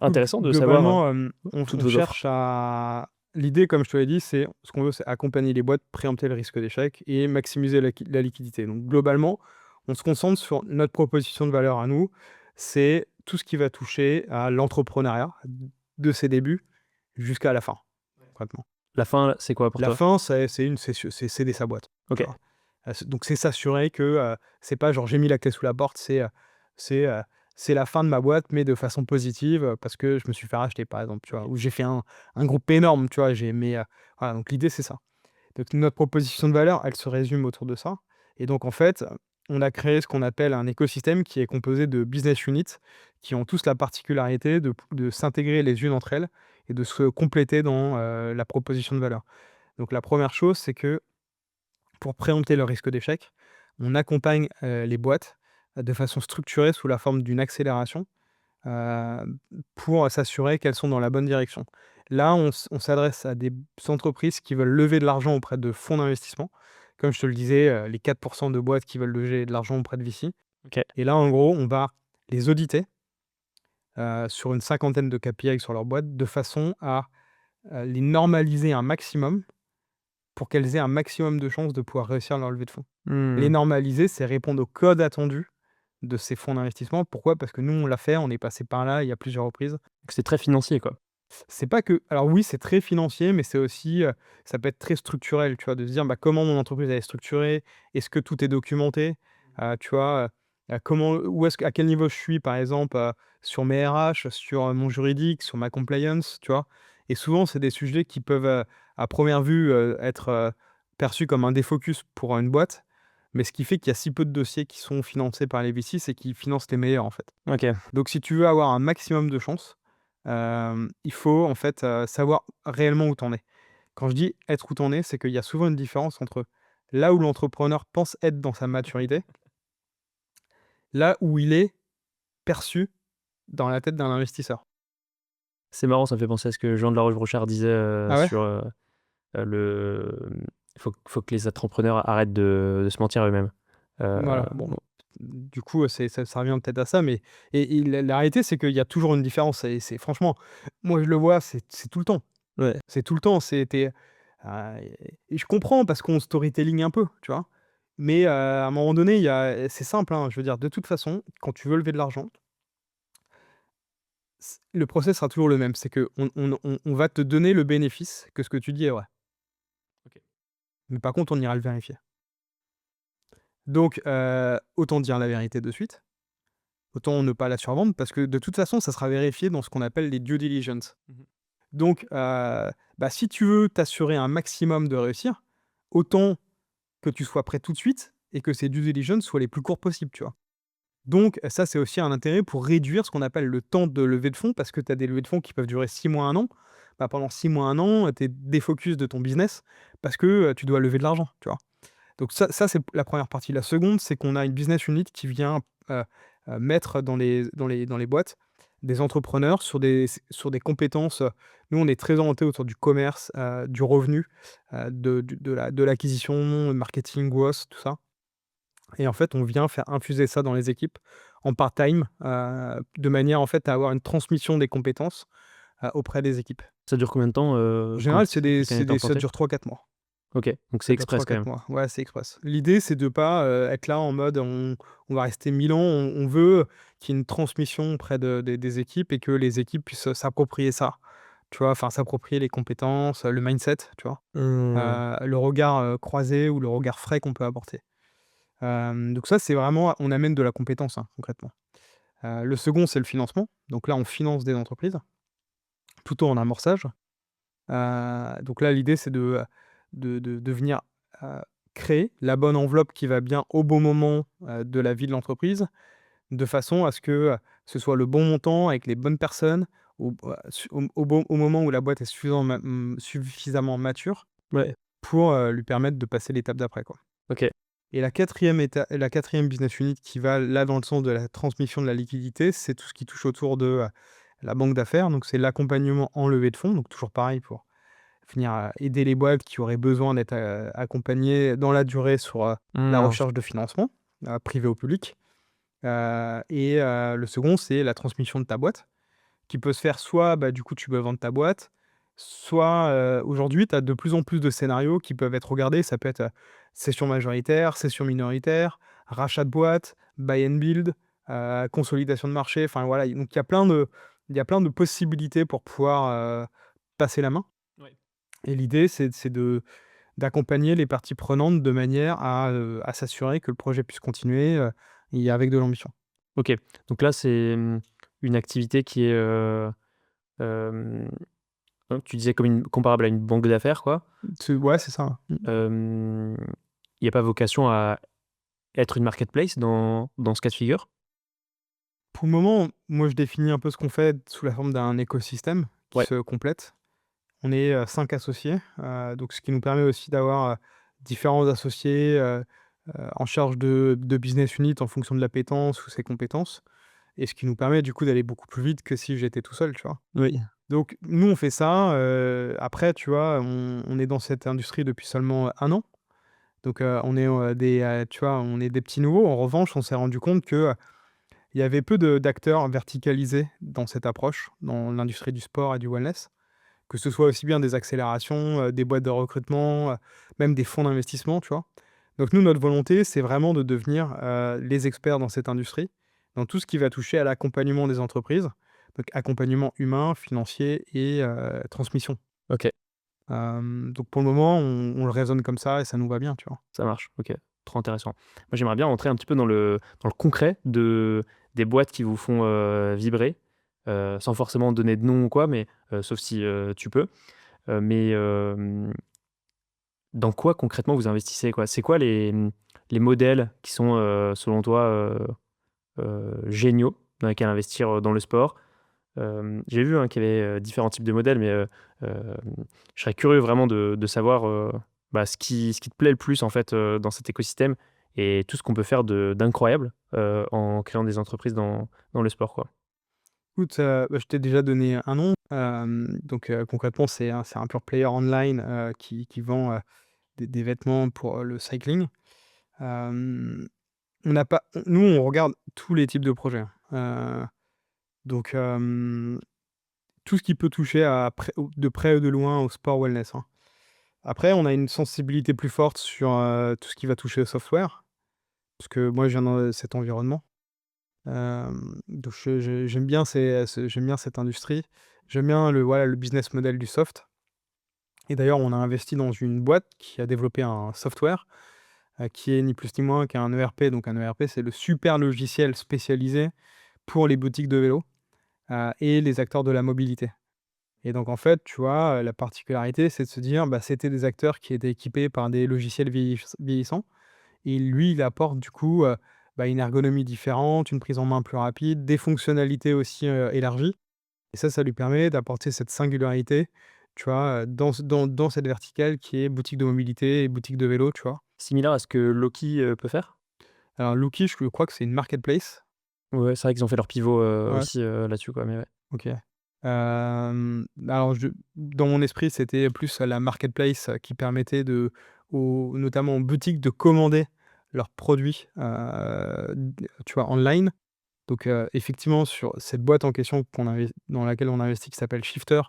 Speaker 2: intéressant de savoir,
Speaker 1: Globalement,
Speaker 2: toutes
Speaker 1: on
Speaker 2: vos offres.
Speaker 1: cherche à l'idée, comme je te l'ai dit, c'est ce qu'on veut, c'est accompagner les boîtes, préempter le risque d'échec et maximiser la liquidité. Donc globalement, on se concentre sur notre proposition de valeur à nous, c'est tout ce qui va toucher à l'entrepreneuriat, de ses débuts jusqu'à la fin, concrètement.
Speaker 2: La fin, c'est quoi pour
Speaker 1: La
Speaker 2: toi?
Speaker 1: fin, c'est céder sa boîte, tu
Speaker 2: OK.
Speaker 1: vois? Donc c'est s'assurer que, c'est pas genre j'ai mis la clé sous la porte, c'est, c'est la fin de ma boîte, mais de façon positive, parce que je me suis fait racheter, par exemple, tu vois?
Speaker 2: OK.
Speaker 1: Ou j'ai fait un groupe énorme, tu vois? Voilà, donc l'idée, c'est ça. Donc notre proposition de valeur, elle se résume autour de ça et donc en fait, on a créé ce qu'on appelle un écosystème qui est composé de business units qui ont tous la particularité de s'intégrer les unes entre elles et de se compléter dans, la proposition de valeur. Donc la première chose, c'est que pour préempter le risque d'échec, on accompagne, les boîtes, de façon structurée sous la forme d'une accélération, pour s'assurer qu'elles sont dans la bonne direction. Là, on s'adresse à des entreprises qui veulent lever de l'argent auprès de fonds d'investissement. Comme je te le disais, les 4 de boîtes qui veulent lever de l'argent auprès de VC
Speaker 2: OK.
Speaker 1: et là, en gros, on va les auditer, sur une cinquantaine de KPI sur leur boîte, de façon à, les normaliser un maximum pour qu'elles aient un maximum de chances de pouvoir réussir leur levée de fonds. Les
Speaker 2: Mmh.
Speaker 1: normaliser, c'est répondre au code attendu de ces fonds d'investissement. Pourquoi? Parce que nous, on l'a fait, on est passé par là, il y a plusieurs reprises.
Speaker 2: Donc c'est très financier, quoi.
Speaker 1: C'est pas que alors oui, c'est très financier, mais c'est aussi, ça peut être très structurel, tu vois? De se dire: «Bah, comment mon entreprise elle est structurée? Est-ce que tout est documenté?» Tu vois? Comment où est-ce à quel niveau je suis, par exemple, sur mes RH, sur, mon juridique, sur ma compliance, tu vois? Et souvent, c'est des sujets qui peuvent, à première vue, être, perçus comme un défocus pour une boîte, mais ce qui fait qu'il y a si peu de dossiers qui sont financés par les VC, c'est qu'ils financent les meilleurs, en fait.
Speaker 2: OK.
Speaker 1: Donc si tu veux avoir un maximum de chance, il faut en fait, savoir réellement où tu en es. Quand je dis être où tu en es, c'est qu'il y a souvent une différence entre là où l'entrepreneur pense être dans sa maturité, là où il est perçu dans la tête d'un investisseur.
Speaker 2: C'est marrant, ça me fait penser à ce que Jean de la Rochebrochard disait,
Speaker 1: Ah ouais?
Speaker 2: sur, faut que les entrepreneurs arrêtent de se mentir à eux-mêmes.
Speaker 1: Voilà, bon,
Speaker 2: Bon,
Speaker 1: du coup, ça revient peut-être à ça, mais la réalité, c'est qu'il y a toujours une différence et c'est franchement, moi je le vois, c'est tout le temps.
Speaker 2: ouais.
Speaker 1: C'est tout le temps, c'était, et je comprends parce qu'on storytelling un peu, tu vois? Mais, à un moment donné, il y a c'est simple, hein, je veux dire, de toute façon, quand tu veux lever de l'argent, le process sera toujours le même. C'est qu'on va te donner le bénéfice que ce que tu dis est vrai.
Speaker 2: OK.
Speaker 1: Mais par contre, on ira le vérifier. Donc, autant dire la vérité de suite, autant ne pas la survendre parce que de toute façon, ça sera vérifié dans ce qu'on appelle les due diligence.
Speaker 2: Mmh.
Speaker 1: Donc, bah, si tu veux t'assurer un maximum de réussir, autant que tu sois prêt tout de suite et que ces due diligence soient les plus courts possibles, tu vois? Donc ça, c'est aussi un intérêt pour réduire ce qu'on appelle le temps de levée de fonds, parce que tu as des levées de fonds qui peuvent durer 6 mois, 1 an. Bah, pendant 6 mois, 1 an, tu es défocus de ton business parce que, tu dois lever de l'argent, tu vois? Donc ça, c'est la première partie. La seconde, c'est qu'on a une business unit qui vient, mettre dans les boîtes des entrepreneurs sur des compétences, nous, on est très orientés autour du commerce, du revenu, de l'acquisition, marketing, growth, tout ça et en fait, on vient faire infuser ça dans les équipes en part-time, de manière, en fait, à avoir une transmission des compétences, auprès des équipes.
Speaker 2: Ça dure combien de temps,
Speaker 1: En
Speaker 2: quand
Speaker 1: général,
Speaker 2: quelqu'un est
Speaker 1: ça
Speaker 2: implanté?
Speaker 1: dure 3-4 mois.
Speaker 2: OK, donc c'est
Speaker 1: Ça dure
Speaker 2: express quand
Speaker 1: 3-4
Speaker 2: même.
Speaker 1: mois. Ouais, c'est express. L'idée, c'est de pas, être là en mode on va rester 1000 ans. On veut qu'il y ait une transmission auprès des équipes et que les équipes puissent, s'approprier ça. Tu vois? Enfin, s'approprier les compétences, le mindset, tu vois?
Speaker 2: Mmh.
Speaker 1: Le regard, croisé ou le regard frais qu'on peut apporter. Donc ça, c'est vraiment on amène de la compétence, hein, concrètement. Le second, c'est le financement. Donc là, on finance des entreprises, plutôt en amorçage. Donc là, l'idée, c'est de venir, heu, créer la bonne enveloppe qui va bien au bon moment, de la vie de l'entreprise, de façon à ce que, ce soit le bon montant avec les bonnes personnes au moment où la boîte est suffisamment mature
Speaker 2: Ouais,
Speaker 1: pour, lui permettre de passer l'étape d'après, quoi.
Speaker 2: OK.
Speaker 1: Et la quatrième business unit qui va là dans le sens de la transmission de la liquidité, c'est tout ce qui touche autour de, la banque d'affaires. Donc c'est l'accompagnement en levée de fonds, donc toujours pareil pour venir, aider les boîtes qui auraient besoin d'être, accompagnées dans la durée sur, la
Speaker 2: Mmh.
Speaker 1: recherche de financement, privé ou public. Le second, c'est la transmission de ta boîte qui peut se faire soit, bah, du coup, tu peux vendre ta boîte, soit, aujourd'hui, tu as de plus en plus de scénarios qui peuvent être regardés. Ça peut être, cession majoritaire, cession minoritaire, rachat de boîte, buy and build, consolidation de marché. Enfin, voilà, donc il y a plein de possibilités pour pouvoir, passer la main
Speaker 2: Ouais.
Speaker 1: et l'idée, c'est d'accompagner les parties prenantes de manière à s'assurer que le projet puisse continuer, et avec de l'ambition.
Speaker 2: OK. Donc là, c'est, une activité qui est, hem, tu disais comme une comparable à une banque d'affaires, quoi.
Speaker 1: Ouais, c'est ça. Mmh.
Speaker 2: Il y a pas vocation à être une marketplace dans ce cas de figure?
Speaker 1: Pour le moment, moi, je définis un peu ce qu'on fait sous la forme d'un écosystème qui
Speaker 2: Ouais.
Speaker 1: se complète. On est, 5 associés, donc ce qui nous permet aussi d'avoir, différents associés, en charge de business unit en fonction de l'appétence ou ses compétences et ce qui nous permet du coup d'aller beaucoup plus vite que si j'étais tout seul, tu vois?
Speaker 2: Oui.
Speaker 1: Donc nous, on fait ça, après, tu vois, on est dans cette industrie depuis seulement 1 an, donc on est, tu vois, on est des petits nouveaux. En revanche, on s'est rendu compte que, il y avait peu d'acteurs verticalisés dans cette approche, dans l'industrie du sport et du wellness. Que ce soit aussi bien des accélérations, des boîtes de recrutement, même des fonds d'investissement, tu vois? Donc nous, notre volonté, c'est vraiment de devenir, les experts dans cette industrie, dans tout ce qui va toucher à l'accompagnement des entreprises, donc accompagnement humain, financier et transmission.
Speaker 2: OK,
Speaker 1: Donc pour le moment, on le raisonne comme ça et ça nous va bien, tu vois?
Speaker 2: ça marche. OK, trop intéressant. Moi, j'aimerais bien rentrer un petit peu dans le concret des boîtes qui vous font, vibrer, sans forcément donner de nom ou quoi, mais sauf si, tu peux. Mais dans quoi concrètement vous investissez, quoi? C'est quoi les modèles qui sont, selon toi, géniaux dans lesquels investir, dans le sport? J'ai vu, hein, qu'il y avait, différents types de modèles, mais je serais curieux vraiment de savoir, bah, ce qui te plaît le plus, en fait, dans cet écosystème et tout ce qu'on peut faire d'incroyable, en créant des entreprises dans le sport, quoi.
Speaker 1: Écoute, bah, je t'ai déjà donné un nom, donc concrètement, c'est un pure player online, qui vend, des vêtements pour, le cycling. Hem On n'a pas nous, on regarde tous les types de projets, donc tout ce qui peut toucher à de près ou de loin au sport wellness, hein. Après, on a une sensibilité plus forte sur, tout ce qui va toucher au software, parce que moi, je viens dans cet environnement, donc j'aime bien j'aime bien cette industrie. J'aime bien le business model du soft et d'ailleurs, on a investi dans une boîte qui a développé un software, qui est ni plus ni moins qu'un ERP. Donc un ERP, c'est le super logiciel spécialisé pour les boutiques de vélo, et les acteurs de la mobilité. Et donc en fait, tu vois, la particularité, c'est de se dire, bah, c'était des acteurs qui étaient équipés par des logiciels vieillissants et lui, il apporte du coup, bah, une ergonomie différente, une prise en main plus rapide, des fonctionnalités aussi, élargies et ça lui permet d'apporter cette singularité, tu vois, dans cette verticale qui est boutique de mobilité et boutique de vélo, tu vois?
Speaker 2: Similaire à ce que Loki, peut faire?
Speaker 1: Alors Lookie, je crois que c'est une marketplace.
Speaker 2: Ouais, c'est vrai qu'ils ont fait leur pivot,
Speaker 1: Ouais.
Speaker 2: aussi, là-dessus, quoi, mais ouais.
Speaker 1: OK. Alors dans mon esprit, c'était plus la marketplace, qui permettait notamment aux boutiques de commander leurs produits, d tu vois, online. Donc, effectivement, sur cette boîte en question dans laquelle on investit qui s'appelle Shifter,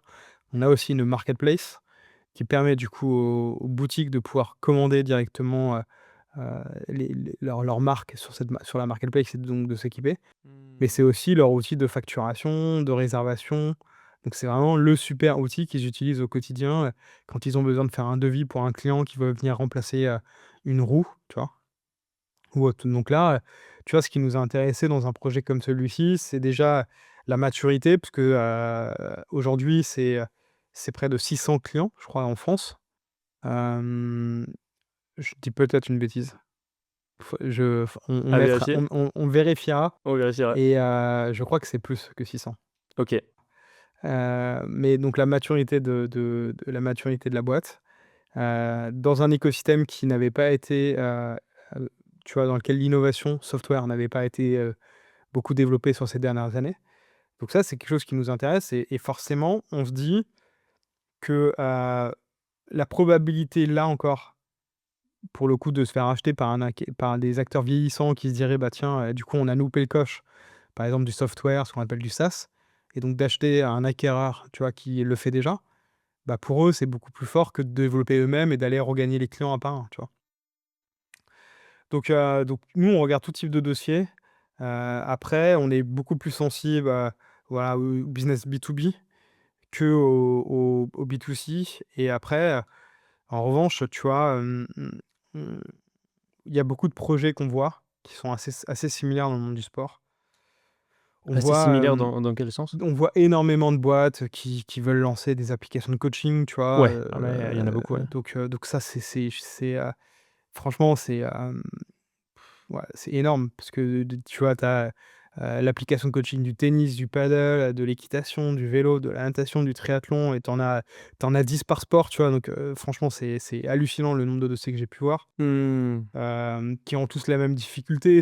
Speaker 1: on a aussi une marketplace qui permet du coup aux boutiques de pouvoir commander directement, leurs marques sur la marketplace et donc de s'équiper. Mais
Speaker 2: Mmh.
Speaker 1: c'est aussi leur outil de facturation, de réservation. Donc c'est vraiment le super outil qu'ils utilisent au quotidien, quand ils ont besoin de faire un devis pour un client qui veut venir remplacer, une roue, tu vois? Ou autre. Donc là, tu vois, ce qui nous a intéressés dans un projet comme celui-ci, c'est déjà la maturité parce que, aujourd'hui, c'est près de 600 clients, je crois, en France. Hem, je dis peut-être une bêtise. On
Speaker 2: À
Speaker 1: mettra
Speaker 2: vérifier?
Speaker 1: on vérifiera
Speaker 2: On vérifiera.
Speaker 1: et je crois que c'est plus que 600.
Speaker 2: OK.
Speaker 1: Mais donc la maturité de la maturité de la boîte, dans un écosystème qui n'avait pas été, tu vois, dans lequel l'innovation software n'avait pas été, beaucoup développée sur ces dernières années. Donc ça, c'est quelque chose qui nous intéresse et forcément, on se dit que, la probabilité, là encore, pour le coup, de se faire acheter par des acteurs vieillissants qui se diraient: «Bah, tiens, du coup, on a loupé le coche», par exemple du software, ce qu'on appelle du SaaS et donc d'acheter à un acquéreur, tu vois, qui le fait déjà. Bah, pour eux, c'est beaucoup plus fort que de développer eux-mêmes et d'aller regagner les clients un par un, tu vois? Donc nous, on regarde tout type de dossier. Après, on est beaucoup plus sensible, voilà, au business B2B qu'au au B2C et après, En revanche, tu vois, il y a beaucoup de projets qu'on voit qui sont assez similaires dans le monde du sport. On
Speaker 2: Assez
Speaker 1: voit,
Speaker 2: similaire
Speaker 1: hem,
Speaker 2: dans quel sens?
Speaker 1: on voit énormément de boîtes qui veulent lancer des applications de coaching, tu vois?
Speaker 2: Ouais, ah ouais, il y en a beaucoup, ouais.
Speaker 1: Donc ça, franchement, ouais, c'est énorme parce que tu vois, tu as, l'application de coaching du tennis, du paddle, de l'équitation, du vélo, de la natation, du triathlon et tu en as 10 par sport, tu vois? Donc franchement, c'est hallucinant le nombre de dossiers que j'ai pu voir,
Speaker 2: Mmh.
Speaker 1: qui ont tous la même difficulté.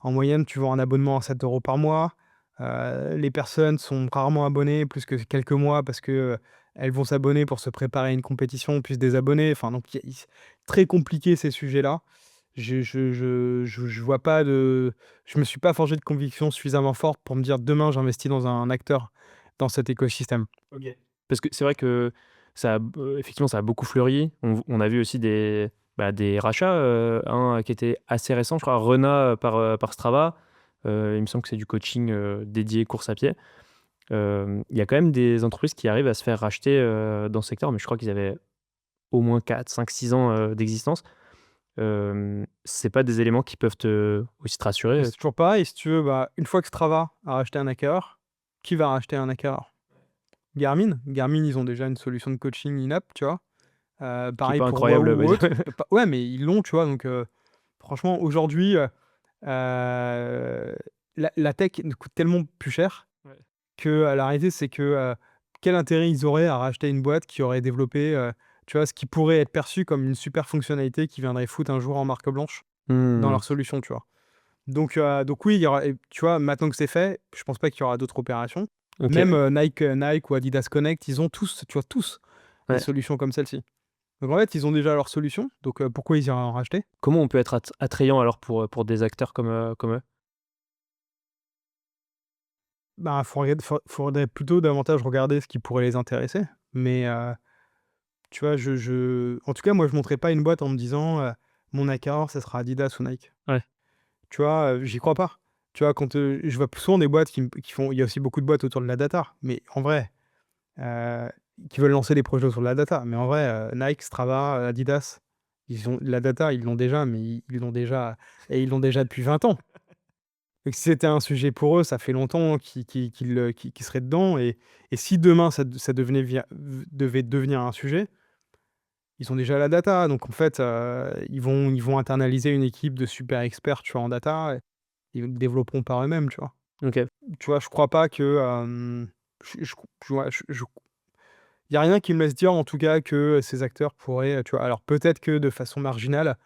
Speaker 1: En moyenne, tu vends un abonnement à 7 € par mois. Les personnes sont rarement abonnées plus que quelques mois parce que, elles vont s'abonner pour se préparer à une compétition, puis se désabonner. Enfin donc il très compliqué ces sujets-là. Je vois pas de je me suis pas forgé de conviction suffisamment forte pour me dire: «Demain, j'investis dans un acteur dans cet écosystème».
Speaker 2: OK. Parce que c'est vrai que effectivement, ça a beaucoup fleuri. On a vu aussi des rachats, un qui était assez récent, je crois, Rena, par Strava. Il me semble que c'est du coaching, dédié course à pied. Il y a quand même des entreprises qui arrivent à se faire racheter, dans ce secteur, mais je crois qu'ils avaient au moins 4, 5, 6 ans, d'existence. C'est pas des éléments qui peuvent te aussi te
Speaker 1: Mais
Speaker 2: rassurer?
Speaker 1: c'est toujours pareil, si tu veux, bah, une fois que Strava a racheté un acquéreur, qui va racheter un acquéreur? Garmin. Garmin, ils ont déjà une solution de coaching in-app, tu vois?
Speaker 2: Qui est
Speaker 1: Pareil
Speaker 2: pas
Speaker 1: pour
Speaker 2: incroyable,
Speaker 1: Wahoo
Speaker 2: by
Speaker 1: ou
Speaker 2: the way.
Speaker 1: autre. Pas ouais, mais ils l'ont, tu vois? Donc franchement, aujourd'hui, la tech nous coûte tellement plus cher
Speaker 2: Ouais.
Speaker 1: que, la réalité, c'est que, quel intérêt ils auraient à racheter une boîte qui aurait développé, tu vois, ce qui pourrait être perçu comme une super fonctionnalité qui viendrait foutre un jour en marque blanche dans
Speaker 2: Mmh.
Speaker 1: leur solution, tu vois? Donc oui, il y aura et tu vois, maintenant que c'est fait, je pense pas qu'il y aura d'autres opérations. Même,
Speaker 2: OK.
Speaker 1: Nike ou Adidas Connect, ils ont tous, tu vois, tous des
Speaker 2: Ouais.
Speaker 1: solutions comme celle-ci. Donc en fait, ils ont déjà leur solution, donc pourquoi ils iraient en racheter?
Speaker 2: Comment on peut être attrayant alors pour des acteurs comme eux?
Speaker 1: Bah, faudrait plutôt davantage regarder ce qui pourrait les intéresser. Mais tu vois, en tout cas, moi, je monterais pas une boîte en me disant, «Mon acquéreur, ça sera Adidas ou Nike».
Speaker 2: Ouais.
Speaker 1: Tu vois, j'y crois pas. Tu vois, quand, je vois souvent des boîtes qui font il y a aussi beaucoup de boîtes autour de la data, mais en vrai, heu, qui veulent lancer des projets sur la data. Mais en vrai, Nike, Strava, Adidas, ils ont la data, ils l'ont déjà, mais ils l'ont déjà depuis 20 ans. Donc si c'était un sujet pour eux, ça fait longtemps qu'ils seraient dedans et si demain ça devait devenir un sujet, ils ont déjà la data. Donc en fait, ils vont internaliser une équipe de super experts, tu vois, en data et ils le développeront par eux-mêmes, tu vois?
Speaker 2: OK.
Speaker 1: Tu vois, je crois pas que, je vois, il y a rien qui me laisse dire en tout cas que ces acteurs pourraient, tu vois? Alors peut-être que de façon marginale,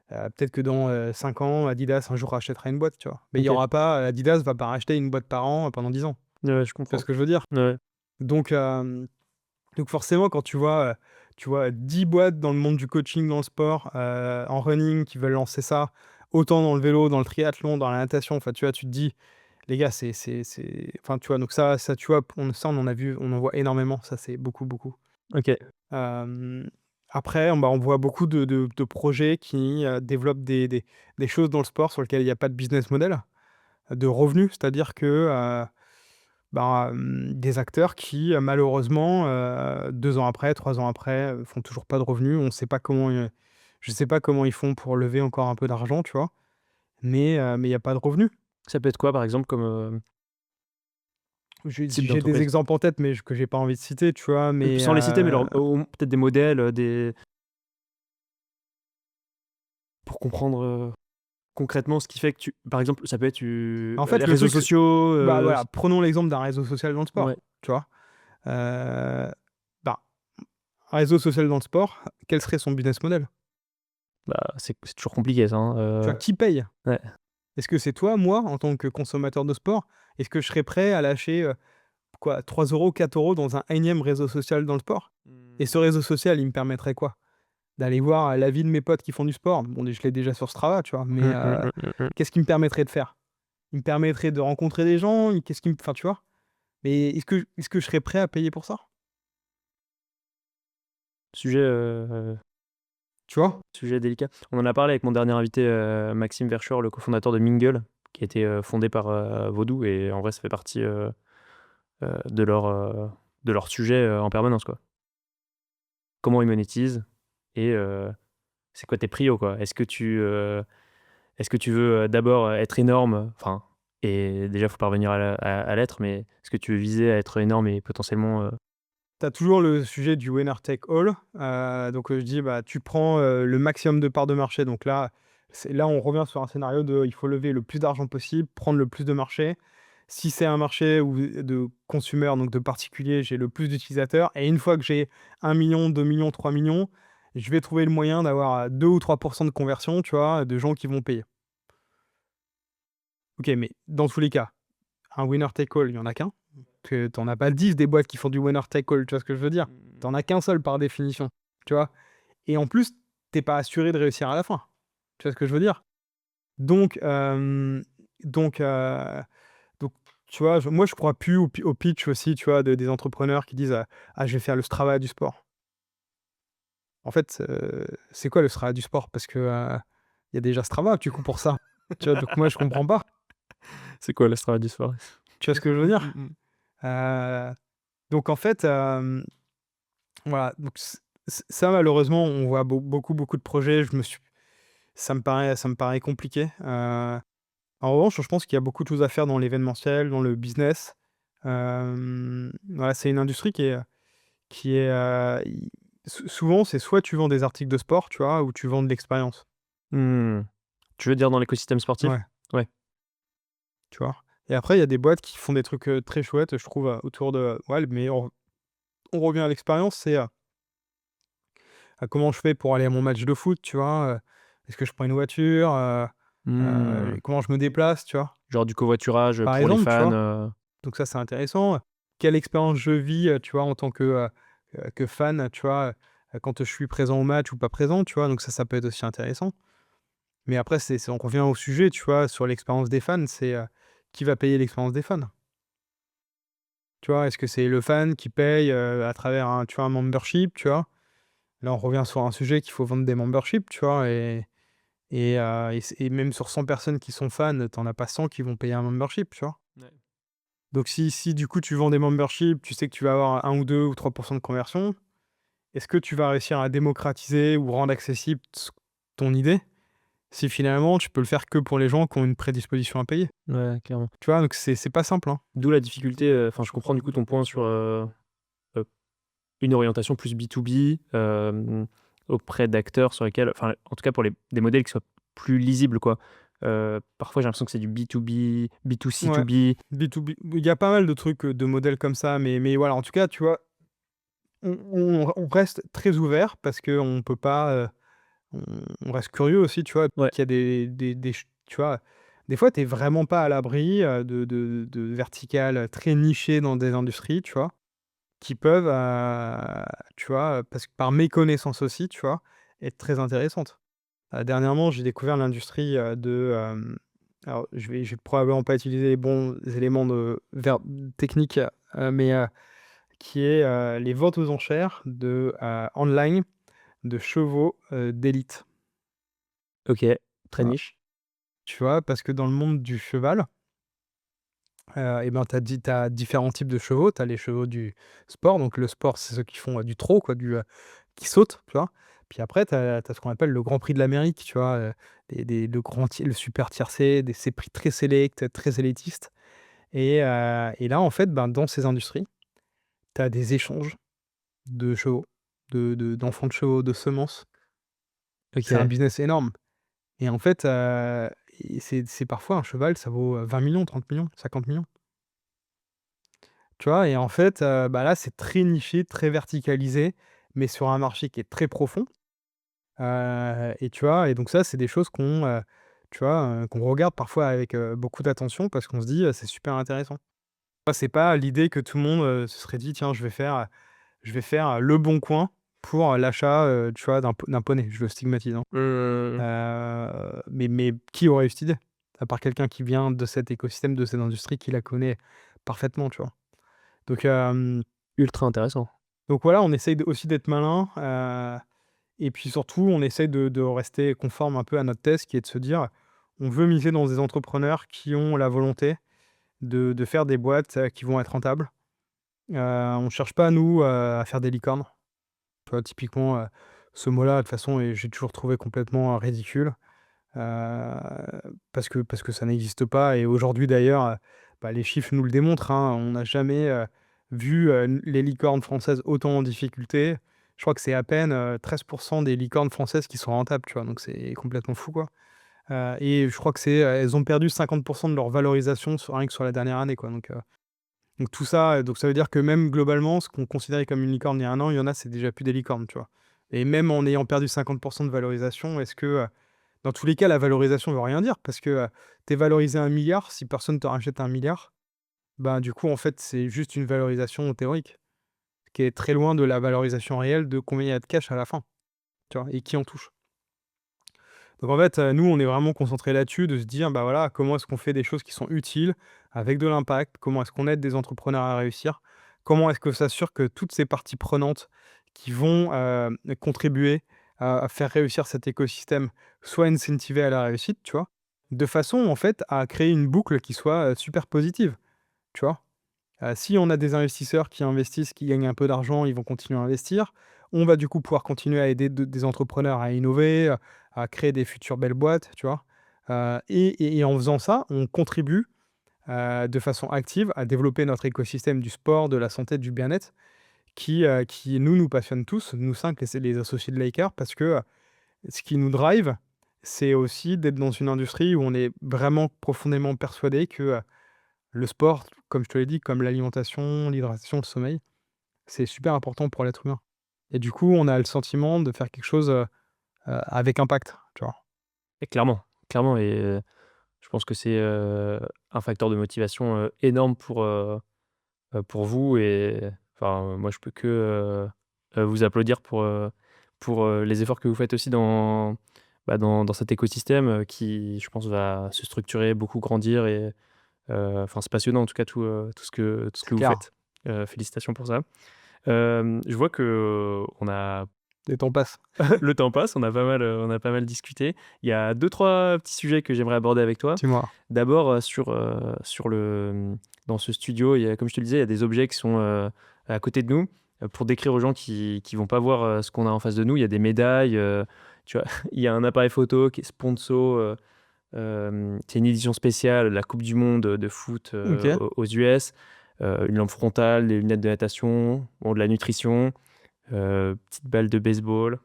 Speaker 1: peut-être que dans, 5 ans, Adidas un jour rachètera une boîte, tu vois? Mais il y
Speaker 2: OK.
Speaker 1: aura pas, Adidas va pas racheter une boîte par an, pendant 10 ans.
Speaker 2: Ouais, je
Speaker 1: Tu vois
Speaker 2: comprends.
Speaker 1: ce que je veux dire?
Speaker 2: Ouais.
Speaker 1: Donc forcément quand tu vois 10 boîtes dans le monde du coaching dans le sport, en running qui veulent lancer ça, autant dans le vélo, dans le triathlon, dans la natation, enfin tu vois, tu te dis: «Les gars, enfin tu vois? Donc ça tu vois, on en a vu, on en voit énormément, ça c'est beaucoup, beaucoup.
Speaker 2: OK.
Speaker 1: Hem, Après, on voit beaucoup de projets qui, développent des choses dans le sport sur lesquelles il y a pas de business model, de revenus. C'est-à-dire que, des acteurs qui, malheureusement, 2 ans après, 3 ans après, font toujours pas de revenus. On sait pas comment, je sais pas comment ils font pour lever encore un peu d'argent, tu vois? Mais il y a pas de revenus.
Speaker 2: Ça peut être quoi, par exemple, comme, type
Speaker 1: J'ai des
Speaker 2: d'entreprise?
Speaker 1: exemples en tête, mais que j'ai pas envie de citer, tu vois? Mais
Speaker 2: Sans les citer, mais leur peut-être des modèles, des pour comprendre, concrètement ce qui fait que par exemple, ça peut être
Speaker 1: en
Speaker 2: les
Speaker 1: fait, le
Speaker 2: réseaux
Speaker 1: truc,
Speaker 2: sociaux,
Speaker 1: bah, voilà, prenons l'exemple d'un réseau social dans le
Speaker 2: ouais,
Speaker 1: sport, tu vois? Heu, Bah, un réseau social dans le sport, quel serait son business model?
Speaker 2: bah, c'est toujours compliqué ça, hein,
Speaker 1: Tu vois, qui paye?
Speaker 2: ouais.
Speaker 1: Est-ce que c'est toi, moi, en tant que consommateur de sport? Est-ce que je serais prêt à lâcher, quoi, 3 €, 4 € dans un énième réseau social dans le sport? Et
Speaker 2: Mmh.
Speaker 1: ce réseau social, il me permettrait quoi? D'aller voir, la vie de mes potes qui font du sport? Bon, je l'ai déjà sur Strava, tu vois? Mais,
Speaker 2: Mmh, mmh, mmh, mmh, mmh.
Speaker 1: qu'est-ce qu'il me permettrait de faire? Il me permettrait de rencontrer des gens? Qu'est-ce qui me enfin, tu vois? Mais est-ce que je serais prêt à payer pour ça?
Speaker 2: Sujet,
Speaker 1: Tu vois?
Speaker 2: sujet délicat. On en a parlé avec mon dernier invité, Maxime Verschuur, le cofondateur de Mingle, qui a été, fondé par, Vodou et en vrai ça fait partie, de leur sujet, en permanence, quoi. comment ils monétisent et c'est quoi tes prios, quoi? Est-ce que tu veux, d'abord, être énorme, enfin et déjà, faut parvenir à l'être, mais est-ce que tu veux viser à être énorme et potentiellement,
Speaker 1: Tu as toujours le sujet du winner take all, donc je dis: «Bah, tu prends, le maximum de parts de marché», donc là, on revient sur un scénario de il faut lever le plus d'argent possible, prendre le plus de marché. Si c'est un marché où de consommateurs, donc de particuliers, j'ai le plus d'utilisateurs et une fois que j'ai 1 000 000, 2 000 000, 3 000 000, je vais trouver le moyen d'avoir, 2 ou 3 de conversion, tu vois? De gens qui vont payer. OK, mais dans tous les cas, un winner take all, il y en a qu'un. Que tu en as pas 10 des boîtes qui font du winner take all, tu vois ce que je veux dire? Tu en as qu'un seul par définition, tu vois? Et en plus, tu es pas assuré de réussir à la fin. Tu vois ce que je veux dire? Donc donc heu, donc tu vois, moi je crois plus au pitch aussi, tu vois, des entrepreneurs qui disent: «Ah, je vais faire le Strava du sport». En fait, c'est quoi le Strava du sport? Parce que, il y a déjà Strava du coup pour ça. Tu vois? Donc moi je comprends pas.
Speaker 2: c'est quoi la Strava du sport?
Speaker 1: Tu vois ce que je veux dire? Heu, donc en fait, voilà, donc ça malheureusement, on voit beaucoup de projets, je me suis ça me paraît compliqué. En revanche, je pense qu'il y a beaucoup de choses à faire dans l'événementiel, dans le business. Voilà, c'est une industrie i souvent, c'est soit tu vends des articles de sport, tu vois? Ou tu vends de l'expérience.
Speaker 2: Mmh. Tu veux dire dans l'écosystème sportif?
Speaker 1: Ouais,
Speaker 2: Ouais.
Speaker 1: tu vois? Et après, il y a des boîtes qui font des trucs, très chouettes, je trouve, autour de ouais, mais on revient à l'expérience, c'est, comment je fais pour aller à mon match de foot, tu vois? Est-ce que je prends une voiture?
Speaker 2: Mmh.
Speaker 1: Comment je me déplace, tu vois?
Speaker 2: Genre du covoiturage,
Speaker 1: Par
Speaker 2: pour les
Speaker 1: exemple, tu
Speaker 2: fans,
Speaker 1: vois? Donc ça, c'est intéressant. Quelle expérience je vis, tu vois, en tant que fan, tu vois? Quand je suis présent au match ou pas présent, tu vois? Donc ça peut être aussi intéressant. Mais après, c'est on revient au sujet, tu vois? Sur l'expérience des fans, c'est, qui va payer l'expérience des fans? Tu vois? Est-ce que c'est le fan qui paye, à travers un, tu vois, un membership, tu vois? Là, on revient sur un sujet qu'il faut vendre des memberships, tu vois? Et même sur 100 personnes qui sont fans, tu en as pas 100 qui vont payer un membership, tu vois?
Speaker 2: Ouais.
Speaker 1: Donc si du coup tu vends des memberships, tu sais que tu vas avoir 1 ou 2 ou 3 de conversion, est-ce que tu vas réussir à démocratiser ou rendre accessible ton idée, si finalement tu peux le faire que pour les gens qui ont une prédisposition à payer?
Speaker 2: Ouais, clairement.
Speaker 1: Tu vois? Donc c'est pas simple, hein.
Speaker 2: D'où la difficulté, enfin, je comprends du coup ton point sur, heu, une orientation plus B2B, auprès d'acteurs sur lesquels enfin, en tout cas pour les des modèles qui soient plus lisibles, quoi. Parfois j'ai l'impression que c'est du B2B,
Speaker 1: Ouais,
Speaker 2: B2C2B.
Speaker 1: B2B, il y a pas mal de trucs, de modèles comme ça, mais voilà, en tout cas, tu vois, on reste très ouvert parce qu'on peut pas, on on reste curieux aussi, tu vois?
Speaker 2: Ouais.
Speaker 1: Qu'il y a des ch tu vois? Des fois, tu es vraiment pas à l'abri, de verticales très nichées dans des industries, tu vois? Qui peuvent, tu vois, parce que par méconnaissance aussi, tu vois, être très intéressantes. Dernièrement, j'ai découvert l'industrie, alors je vais probablement pas utiliser les bons éléments techniques, mais qui est, les ventes aux enchères online de chevaux, d'élite.
Speaker 2: OK, très
Speaker 1: Voilà.
Speaker 2: niche.
Speaker 1: Tu vois? Parce que dans le monde du cheval, et ben, tu as différents types de chevaux. Tu as les chevaux du sport, donc le sport, c'est ceux qui font, du trot quoi, qui sautent, tu vois? Puis après, tu as ce qu'on appelle le Grand Prix de l'Amérique, tu vois? Le super tiercé, ces prix très select, très élitistes et là, en fait, ben, dans ces industries, tu as des échanges de chevaux, d'enfants de chevaux, de semences. C'est un
Speaker 2: OK.
Speaker 1: business énorme et en fait, et c'est parfois un cheval, ça vaut, 20 000 000, 30 000 000, 50 000 000. Tu vois? Et en fait, bah, là, c'est très niché, très verticalisé, mais sur un marché qui est très profond, et tu vois? Et donc ça, c'est des choses tu vois, qu'on regarde parfois avec, beaucoup d'attention parce qu'on se dit, «C'est super intéressant». Moi, c'est pas l'idée que tout le monde, se serait dit: «Tiens, je vais faire le bon coin pour l'achat, tu vois, d'un poney». Je le stigmatise, hein.
Speaker 2: Mmh.
Speaker 1: Mais qui aurait eu cette idée? À part quelqu'un qui vient de cet écosystème, de cette industrie, qui la connaît parfaitement, tu vois? Donc
Speaker 2: Ultra intéressant.
Speaker 1: voilà, on essaye aussi d'être malin, et puis surtout, on essaye de rester conforme un peu à notre thèse qui est de se dire: «On veut miser dans des entrepreneurs qui ont la volonté de faire des boîtes, qui vont être rentables». On cherche pas nous, à faire des licornes. Tu vois? Typiquement, ce mot-là, de toute façon et j'ai toujours trouvé complètement, ridicule, parce que ça n'existe pas et aujourd'hui d'ailleurs, bah, les chiffres nous le démontrent, hein. On n'a jamais, vu, les licornes françaises autant en difficulté. Je crois que c'est à peine, 13 des licornes françaises qui sont rentables, tu vois? Donc c'est complètement fou, quoi, et je crois que elles ont perdu 50 de leur valorisation sur rien que sur la dernière année, quoi, donc tout ça, donc ça veut dire que même globalement, ce qu'on considérait comme une licorne il y a un an, il y en a, c'est déjà plus des licornes, tu vois? Et même en ayant perdu 50 de valorisation, est-ce que, dans tous les cas, la valorisation veut rien dire parce que, tu es valorisé 1 milliard, si personne te rachète 1 milliard, ben, du coup, en fait, c'est juste une valorisation théorique, qui est très loin de la valorisation réelle de combien il y a de cash à la fin, tu vois? Et qui en touche. Donc en fait, nous, on est vraiment concentrés là-dessus, de se dire: «Bah, voilà, comment est-ce qu'on fait des choses qui sont utiles, avec de l'impact? Comment est-ce qu'on aide des entrepreneurs à réussir? Comment est-ce que s'assure que toutes ces parties prenantes qui vont, contribuer à faire réussir cet écosystème soient incentivées à la réussite?» Tu vois? De façon, en fait, à créer une boucle qui soit, super positive, tu vois? Si on a des investisseurs qui investissent, qui gagnent un peu d'argent, ils vont continuer à investir. On va du coup pouvoir continuer à aider des entrepreneurs à innover, à créer des futures belles boîtes, tu vois? Et en faisant ça, on contribue, de façon active à développer notre écosystème du sport, de la santé, du bien-être qui nous passionne tous, nous 5 les associés de Laker parce que, ce qui nous drive, c'est aussi d'être dans une industrie où on est vraiment profondément persuadé que, le sport, comme je te l'ai dit, comme l'alimentation, l'hydratation, le sommeil, c'est super important pour l'être humain et du coup, on a le sentiment de faire quelque chose, avec impact, tu vois?
Speaker 2: Et clairement, clairement et je pense que c'est, un facteur de motivation, énorme pour vous et enfin, moi je peux que, vous applaudir pour les efforts que vous faites aussi dans cet écosystème, qui je pense va se structurer, beaucoup grandir et enfin c'est passionnant en tout cas tout ce que
Speaker 1: C'est
Speaker 2: vous
Speaker 1: clair,
Speaker 2: faites. Félicitations pour ça. Je vois qu'on a
Speaker 1: les temps passent.
Speaker 2: le temps passe, on a pas mal discuté. Il y a deux trois petits sujets que j'aimerais aborder avec toi.
Speaker 1: Dis-moi.
Speaker 2: D'abord, dans ce studio, il y a comme je te le disais, il y a des objets qui sont, à côté de nous, pour décrire aux gens qui vont pas voir, ce qu'on a en face de nous. Il y a des médailles, tu vois? Il y a un appareil photo qui est sponsor, c'est une édition spéciale de la coupe du monde, de foot,
Speaker 1: OK.
Speaker 2: aux US, une lampe frontale, des lunettes de natation, bon, de la nutrition, petite balle de baseball,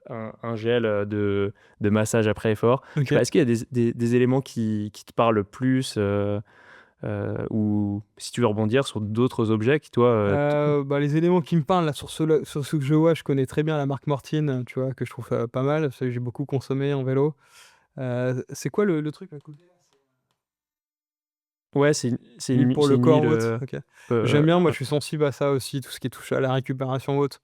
Speaker 2: un gel, de massage après effort. Je sais
Speaker 1: OK.
Speaker 2: pas, est-ce qu'il y a des éléments qui te parlent plus, ou si tu veux rebondir sur d'autres objets qui toi, t
Speaker 1: Bah, les éléments qui me parlent là sur ceux que je vois, je connais très bien la marque Mortine, tu vois? Que je trouve, pas mal. C'est que j'ai beaucoup consommé en vélo. C'est quoi le truc à côté là?
Speaker 2: ouais, c'est
Speaker 1: Huile pour
Speaker 2: c'est
Speaker 1: le
Speaker 2: une
Speaker 1: corps
Speaker 2: huile,
Speaker 1: ou autre? OK. J'aime bien, moi je suis sensible à ça aussi, tout ce qui touche à la récupération ou autre.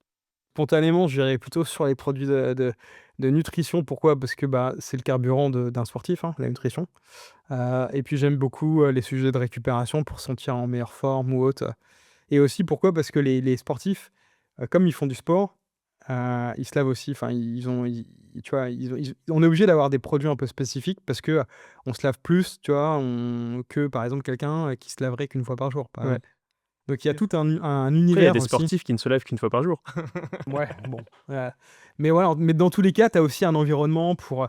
Speaker 1: Spontanément, je dirais plutôt sur les produits de nutrition. Pourquoi? Parce que, bah, c'est le carburant d'un sportif, hein, la nutrition. Et puis j'aime beaucoup, les sujets de récupération pour se sentir en meilleure forme ou autre, et aussi pourquoi? Parce que les sportifs, comme ils font du sport, ils se lavent aussi. Enfin, ils ont ils tu vois? On est obligé d'avoir des produits un peu spécifiques parce que, on se lave plus, tu vois? Que par exemple quelqu'un, qui se laverait qu'une fois par jour, par
Speaker 2: ouais.
Speaker 1: exemple. Donc il y a
Speaker 2: OK.
Speaker 1: tout un
Speaker 2: Après il y a
Speaker 1: univers
Speaker 2: des
Speaker 1: aussi.
Speaker 2: sportifs qui ne se lèvent qu'une fois par jour.
Speaker 1: Ouais, bon, mais voilà, mais dans tous les cas, tu as aussi un environnement pour,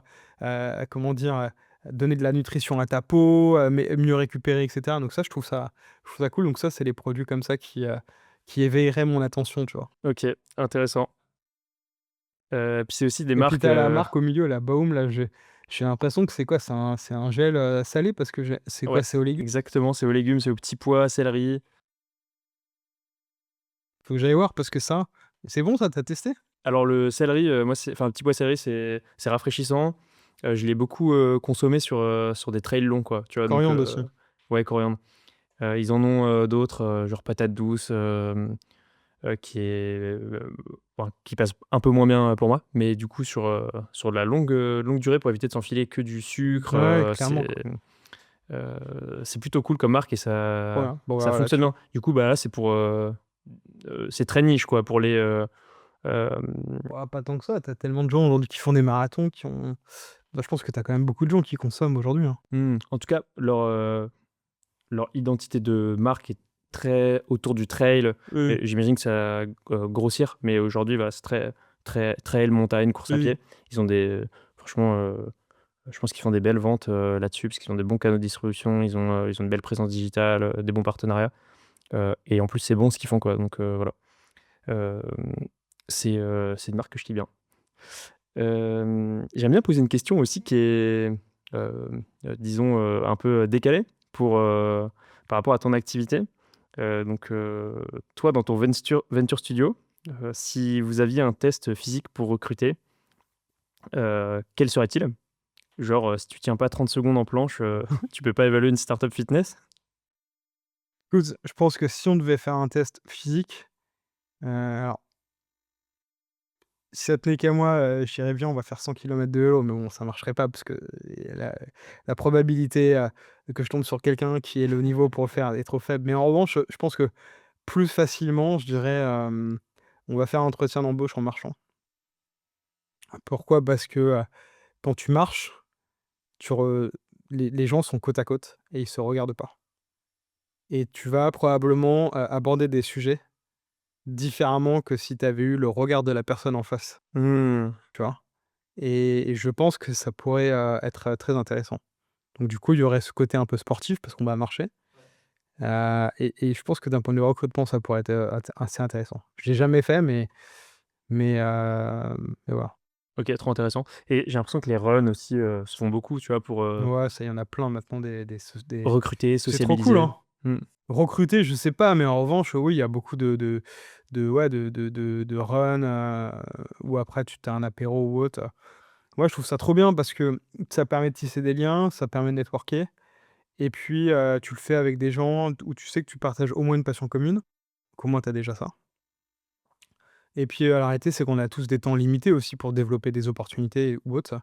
Speaker 1: comment dire? Donner de la nutrition à ta peau, mais mieux récupérer et cetera. Donc ça, je trouve ça cool. Donc ça, c'est les produits comme ça qui éveilleraient mon attention, tu vois?
Speaker 2: OK, intéressant. Puis c'est aussi des
Speaker 1: Et puis
Speaker 2: marques,
Speaker 1: tu as la marque au milieu là, Baum là, j'ai l'impression que c'est quoi? C'est un gel, salé parce que c'est quoi?
Speaker 2: ouais,
Speaker 1: C'est aux légumes?
Speaker 2: exactement, c'est aux légumes, c'est aux petits pois, céleri.
Speaker 1: Faut que j'aille voir parce que ça c'est bon ça, tu as testé?
Speaker 2: Alors le céleri, moi c'est enfin, petit pois céleri, c'est rafraîchissant. Je l'ai beaucoup, consommé sur des trails longs, quoi, tu vois? Donc
Speaker 1: Coriandre aussi.
Speaker 2: ouais, coriandre. Ils en ont, d'autres, genre patate douce, qui est, enfin, qui passe un peu moins bien pour moi, mais du coup sur de la longue durée pour éviter de s'enfiler que du sucre,
Speaker 1: Ouais, clairement.
Speaker 2: c'est plutôt cool comme marque et ça
Speaker 1: Voilà, bon, bah,
Speaker 2: ça
Speaker 1: voilà,
Speaker 2: fonctionne
Speaker 1: tu
Speaker 2: bien.
Speaker 1: vois?
Speaker 2: Du coup, bah, là, c'est très niche, quoi, pour les,
Speaker 1: Bah, pas tant que ça, tu as tellement de gens aujourd'hui qui font des marathons, qui ont bah, je pense que tu as quand même beaucoup de gens qui consomment aujourd'hui, hein.
Speaker 2: en tout cas, leur identité de marque est très autour du trail.
Speaker 1: Oui,
Speaker 2: Et j'imagine que ça va grossir, mais aujourd'hui, voilà, c'est très trail, montagne, course à
Speaker 1: oui.
Speaker 2: pied. Ils ont des franchement, je pense qu'ils font des belles ventes, là-dessus parce qu'ils ont des bons canaux de distribution, ils ont une belle présence digitale, des bons partenariats, et en plus c'est bon ce qu'ils font, quoi, donc voilà. Hem, c'est une marque que je kiffe bien. J'aime bien poser une question aussi qui est, disons, un peu décalée pour, par rapport à ton activité. Donc, toi, dans ton venture studio, si vous aviez un test physique pour recruter, quel serait-il? Genre, si tu tiens pas 30 secondes en planche, tu peux pas évaluer une startup fitness?
Speaker 1: Écoute, je pense que si on devait faire un test physique, alors si ça tenait qu'à moi, je dirais: «Viens, on va faire 100 kilomètres de vélo», mais bon, ça marcherait pas parce que la probabilité, que je tombe sur quelqu'un qui ait le niveau pour le faire est trop faible. Mais en revanche, je pense que plus facilement, je dirais, on va faire un entretien d'embauche en marchant. Pourquoi? Parce que, quand tu marches, tu re les gens sont côte à côte et ils se regardent pas et tu vas probablement, aborder des sujets différemment que si tu avais eu le regard de la personne en face,
Speaker 2: Mmh.
Speaker 1: tu vois? Et je pense que ça pourrait, être, très intéressant. Donc du coup, il y aurait ce côté un peu sportif parce qu'on va marcher, et je pense que d'un point de vue recrutement, ça pourrait être, assez intéressant. Je l'ai jamais fait mais voilà.
Speaker 2: OK, trop intéressant, et j'ai l'impression que les runs aussi, se font beaucoup, tu vois, pour,
Speaker 1: Ouais, ça, il y en a plein maintenant des
Speaker 2: recruter,
Speaker 1: c'est trop cool,
Speaker 2: sociabiliser.
Speaker 1: hein.
Speaker 2: Mmh.
Speaker 1: Recruter, je sais pas, mais en revanche, oui, il y a beaucoup de ouais, de run, où après tu as un apéro ou autre. Moi, je trouve ça trop bien parce que ça permet de tisser des liens, ça permet de networker et puis, tu le fais avec des gens où tu sais que tu partages au moins une passion commune, qu'au moins tu as déjà ça et puis, la réalité, c'est qu'on a tous des temps limités aussi pour développer des opportunités ou autres.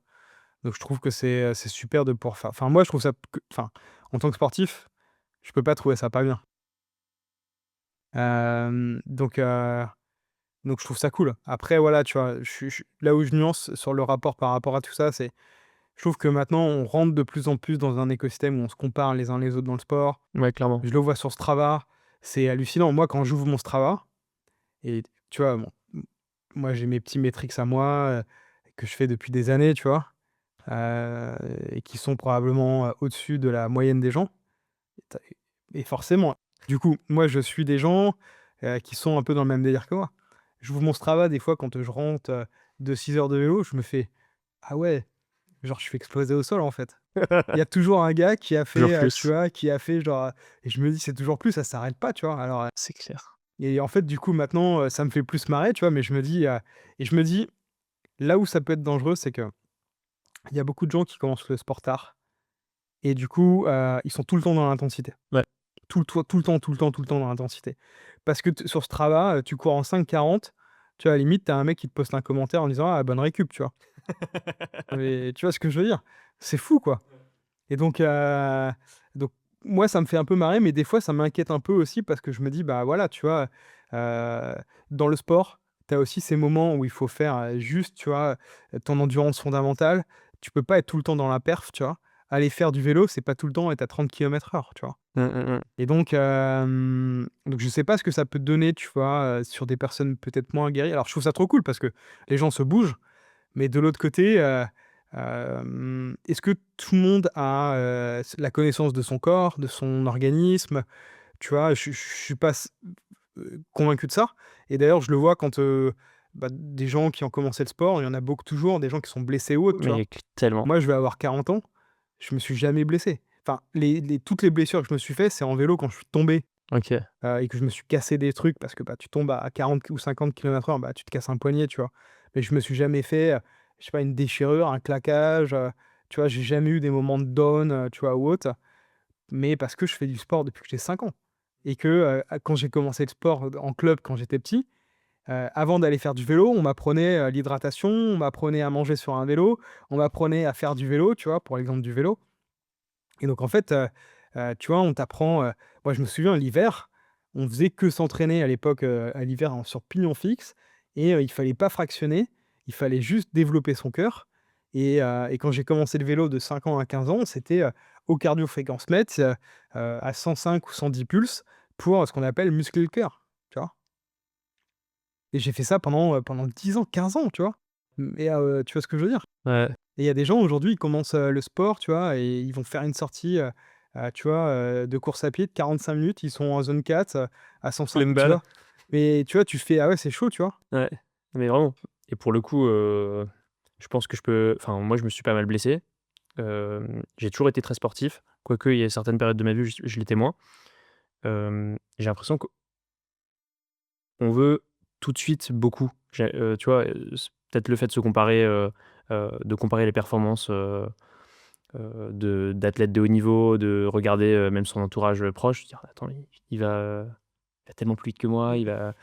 Speaker 1: Donc je trouve que c'est super de pouvoir faire enfin moi, je trouve ça que enfin, en tant que sportif, je peux pas trouver ça pas bien. Hem, donc heu Donc je trouve ça cool. Après voilà, tu vois, je là où je nuance sur le rapport par rapport à tout ça, c'est je trouve que maintenant on rentre de plus en plus dans un écosystème où on se compare les uns les autres dans le sport.
Speaker 2: Ouais, clairement.
Speaker 1: Je le vois sur Strava, c'est hallucinant. Moi, quand j'ouvre mon Strava et tu vois, bon, moi j'ai mes petits métriques à moi, que je fais depuis des années, tu vois? Heu et qui sont probablement, au-dessus de la moyenne des gens. Tu Et forcément, du coup, moi, je suis des gens, qui sont un peu dans le même délire que moi. J'ouvre mon Strava des fois quand, je rentre, de 6 heures de vélo, je me fais: «Ah ouais», genre je suis explosé au sol, en fait. Il y a toujours un gars qui a
Speaker 2: Toujours
Speaker 1: fait, tu
Speaker 2: plus.
Speaker 1: vois, qui a fait genre, et je me dis: «C'est toujours plus, ça s'arrête pas», tu vois? Alors,
Speaker 2: C'est clair.
Speaker 1: et en fait, du coup, maintenant, ça me fait plus marrer, tu vois? Mais je me dis, là où ça peut être dangereux, c'est qu'il y a beaucoup de gens qui commencent le sport tard et du coup, ils sont tout le temps dans l'intensité.
Speaker 2: Ouais.
Speaker 1: Tout le temps, tout le temps, tout le temps dans l'intensité. Parce que t sur Strava, tu cours en 5:40, tu vois, à la limite, tu as un mec qui te poste un commentaire en disant: «Ah, bonne récup», tu vois? Mais tu vois ce que je veux dire? C'est fou, quoi. Et donc moi, ça me fait un peu marrer, mais des fois, ça m'inquiète un peu aussi parce que je me dis: «Bah, voilà», tu vois, heu, dans le sport, tu as aussi ces moments où il faut faire, juste, tu vois, ton endurance fondamentale. Tu peux pas être tout le temps dans la perf, tu vois? Aller faire du vélo, c'est pas tout le temps être à 30 km/h, tu vois?
Speaker 2: Mmh, mmh mh.
Speaker 1: Et donc je sais pas ce que ça peut te donner, tu vois, sur des personnes peut-être moins aguerries. Alors je trouve ça trop cool parce que les gens se bougent, mais de l'autre côté, est-ce que tout le monde a, la connaissance de son corps, de son organisme? Tu vois? Je suis pas convaincu de ça et d'ailleurs je le vois quand, bah, des gens qui ont commencé le sport, il y en a beaucoup toujours, des gens qui sont blessés ou autres, tu vois?
Speaker 2: Mais tellement.
Speaker 1: Moi, je vais avoir 40 ans, je me suis jamais blessé. Enfin, toutes les blessures que je me suis fait, c'est en vélo quand je suis tombé,
Speaker 2: OK.
Speaker 1: et que je me suis cassé des trucs parce que, bah, tu tombes à 40 ou 50 km/h, bah, tu te casses un poignet, tu vois? Mais je me suis jamais fait, je sais pas, une déchirure, un claquage, tu vois? J'ai jamais eu des moments de down, tu vois, ou autre, mais parce que je fais du sport depuis que j'ai 5 ans et que, quand j'ai commencé le sport, en club quand j'étais petit, avant d'aller faire du vélo, on m'apprenait, l'hydratation, on m'apprenait à manger sur un vélo, on m'apprenait à faire du vélo, tu vois? Pour l'exemple du vélo. Et donc en fait, tu vois, on t'apprend, moi je me souviens l'hiver, on faisait que s'entraîner à l'époque, à l'hiver en sur pignon fixe et il fallait pas fractionner, il fallait juste développer son cœur et quand j'ai commencé le vélo de 5 ans à 15 ans, c'était, au cardio fréquence mètre, à 105 ou 110 pulses, pour ce qu'on appelle muscler le cœur, tu vois? Et j'ai fait ça pendant 10 ans, 15 ans, tu vois? Mais tu vois ce que je veux dire?
Speaker 2: Ouais,
Speaker 1: Et il y a des gens aujourd'hui, ils commencent, le sport, tu vois? Et ils vont faire une sortie, tu vois, de course à pied de 45 minutes. Ils sont en zone 4, à 105,
Speaker 2: pleine
Speaker 1: tu
Speaker 2: balle.
Speaker 1: vois? Mais tu vois, tu fais: «Ah ouais, c'est chaud», tu vois?
Speaker 2: Ouais, mais vraiment. Et pour le coup, je pense que je peux enfin, moi, je me suis pas mal blessé. J'ai toujours été très sportif, quoique il y a certaines périodes de ma vie, je l'étais moins. J'ai l'impression qu'on veut tout de suite beaucoup. Tu vois, c peut-être le fait de se comparer, de comparer les performances, de d'athlètes de haut niveau, de regarder, même son entourage, proche, se dire: «Attends, il va tellement plus vite que moi, il va»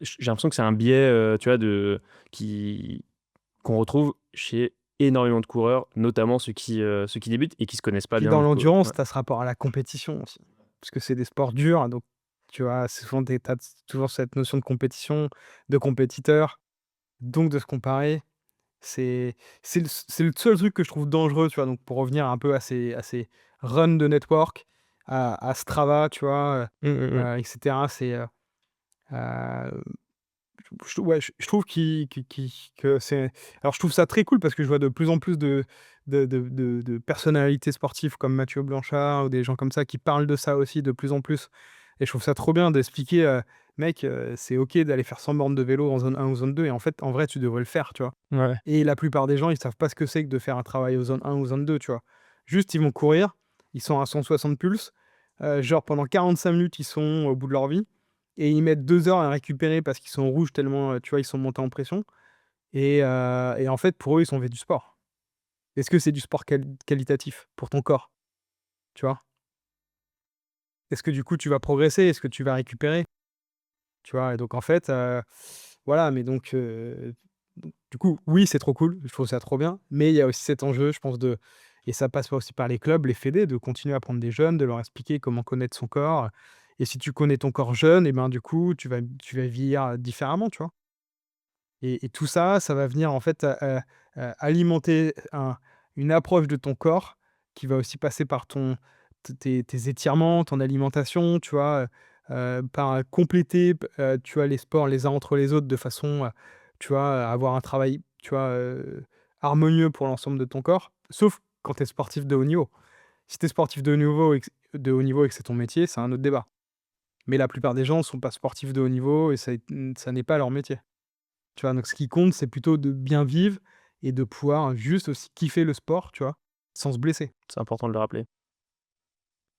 Speaker 2: j'ai l'impression que c'est un biais, tu vois, qui qu'on retrouve chez énormément de coureurs, notamment ceux qui débutent et qui se connaissent pas
Speaker 1: Puis
Speaker 2: bien
Speaker 1: dans
Speaker 2: du coup,
Speaker 1: l'endurance,
Speaker 2: ouais.
Speaker 1: tu as ce rapport à la compétition aussi. Parce que c'est des sports durs, donc tu vois, c'est souvent des tu toujours cette notion de compétition, de compétiteur, donc de se comparer. C'est c'est le seul truc que je trouve dangereux, tu vois? Donc pour revenir un peu à ces runs de network, à Strava, tu vois?
Speaker 2: Mmh, mmh mh.
Speaker 1: Et cetera. Heu, ouais, je trouve que c'est alors je trouve ça très cool parce que je vois de plus en plus de personnalités sportives comme Mathieu Blanchard ou des gens comme ça qui parlent de ça aussi de plus en plus et je trouve ça trop bien d'expliquer, «Mec, c'est OK d'aller faire 100 bornes de vélo en zone 1 ou zone 2 et en fait, en vrai, tu devrais le faire», tu vois?
Speaker 2: Ouais.
Speaker 1: Et la plupart des gens, ils savent pas ce que c'est que de faire un travail aux zone 1 ou zone 2, tu vois? Juste, ils vont courir, ils sont à 160 pulse, genre pendant 45 minutes, ils sont au bout de leur vie et ils mettent 2 heures à récupérer parce qu'ils sont rouges tellement, tu vois, ils sont montés en pression et en fait, pour eux, ils ont fait du sport. Est-ce que c'est du sport qualitatif pour ton corps, tu vois? Est-ce que du coup, tu vas progresser? Est-ce que tu vas récupérer? Tu vois? Et donc en fait, voilà, mais donc du coup, oui, c'est trop cool, je trouve ça trop bien, mais il y a aussi cet enjeu, je pense de et ça passe aussi par les clubs, les fédés, de continuer à prendre des jeunes, de leur expliquer comment connaître son corps et si tu connais ton corps jeune et ben, du coup, tu vas vieillir différemment, tu vois? Et tout ça, ça va venir en fait, alimenter une approche de ton corps qui va aussi passer par tes étirements, ton alimentation, tu vois? Par compléter tu vois, les sports les uns entre les autres de façon, tu vois, à avoir un travail, tu vois, harmonieux pour l'ensemble de ton corps. Sauf quand tu es sportif de haut niveau. Si tu es sportif de haut niveau et que c'est ton métier, c'est un autre débat. Mais la plupart des gens ne sont pas sportifs de haut niveau et ça n'est pas leur métier. Tu vois? Donc ce qui compte, c'est plutôt de bien vivre et de pouvoir juste aussi kiffer le sport, tu vois? Sans se blesser.
Speaker 2: C'est important de le rappeler.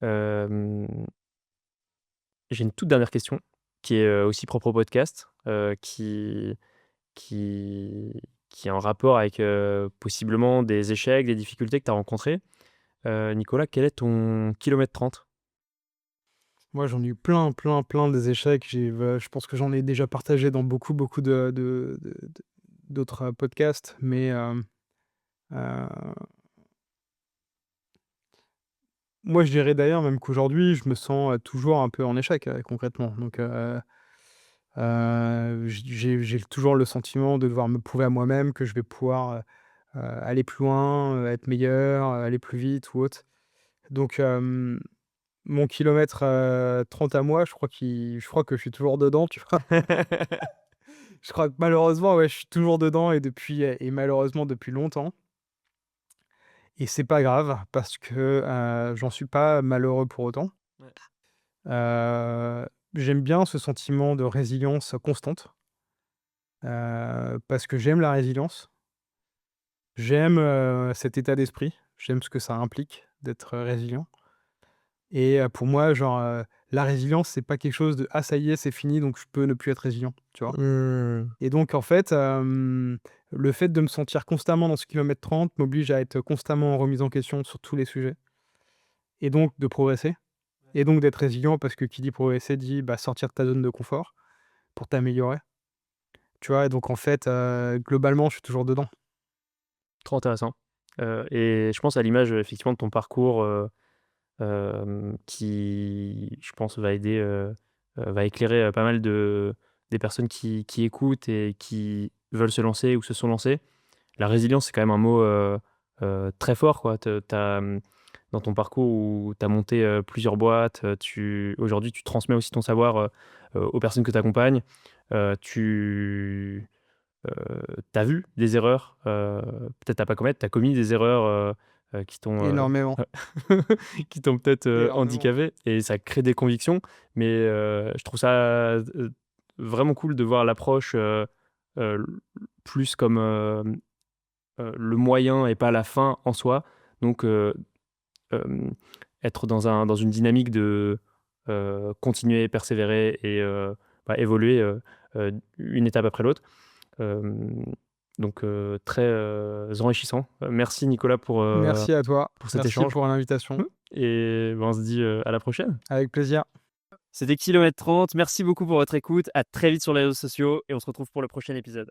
Speaker 2: Hem, j'ai une toute dernière question qui est, aussi propre au podcast, qui qui est en rapport avec, possiblement des échecs, des difficultés que tu as rencontrées. Nicolas, quel est ton kilomètre 30?
Speaker 1: Moi, j'en ai eu plein, plein, plein des échecs. Je pense que j'en ai déjà partagé dans beaucoup, beaucoup d'autres, podcasts, mais heu, moi, je dirais d'ailleurs même qu'aujourd'hui, je me sens, toujours un peu en échec, concrètement. Donc j'ai toujours le sentiment de devoir me prouver à moi-même que je vais pouvoir, aller plus loin, être meilleur, aller plus vite ou autre. Donc mon kilomètre, 30 à moi, je crois que je suis toujours dedans, tu vois? Je crois que malheureusement, ouais, je suis toujours dedans et malheureusement depuis longtemps et c'est pas grave parce que, j'en suis pas malheureux pour autant.
Speaker 2: Ouais.
Speaker 1: Heu, J'aime bien ce sentiment de résilience constante, parce que j'aime la résilience. J'aime, cet état d'esprit. J'aime ce que ça implique d'être résilient et pour moi, genre, la résilience, c'est pas quelque chose de: «Ah ça y est, c'est fini, donc je peux ne plus être résilient», tu vois?
Speaker 2: Mmh.
Speaker 1: Et donc en fait, le fait de me sentir constamment dans ce kilomètre 30 m'oblige à être constamment en remise en question sur tous les sujets et donc de progresser et donc d'être résilient parce que qui dit progresser dit, bah, sortir de ta zone de confort pour t'améliorer, tu vois? Et donc en fait, globalement, je suis toujours dedans.
Speaker 2: Trop intéressant, et je pense à l'image, effectivement de ton parcours, qui je pense va aider, va éclairer, pas mal des personnes qui écoutent et qui veulent se lancer ou se sont lancées. La résilience, c'est quand même un mot, très fort quoi. dans ton parcours où tu as monté plusieurs boîtes. Aujourd'hui, tu transmets aussi ton savoir aux personnes que tu accompagnes. Tu as vu des erreurs, peut-être à pas commettre, tu as commis des erreurs qui t'ont
Speaker 1: Énormément,
Speaker 2: qui t'ont peut-être
Speaker 1: énormément.
Speaker 2: handicapé et ça crée des convictions. Mais je trouve ça vraiment cool de voir l'approche euh, plus comme le moyen et pas la fin en soi. Donc, euh, être dans une dynamique de continuer, persévérer et évoluer une étape après l'autre. Euh, donc, très enrichissant. Merci Nicolas
Speaker 1: Merci à toi.
Speaker 2: pour cet
Speaker 1: Merci
Speaker 2: échange.
Speaker 1: pour l'invitation.
Speaker 2: Et on se dit à la prochaine.
Speaker 1: Avec plaisir.
Speaker 2: C'était Kilomètre 30. Merci beaucoup pour votre écoute. À très vite sur les réseaux sociaux et on se retrouve pour le prochain épisode.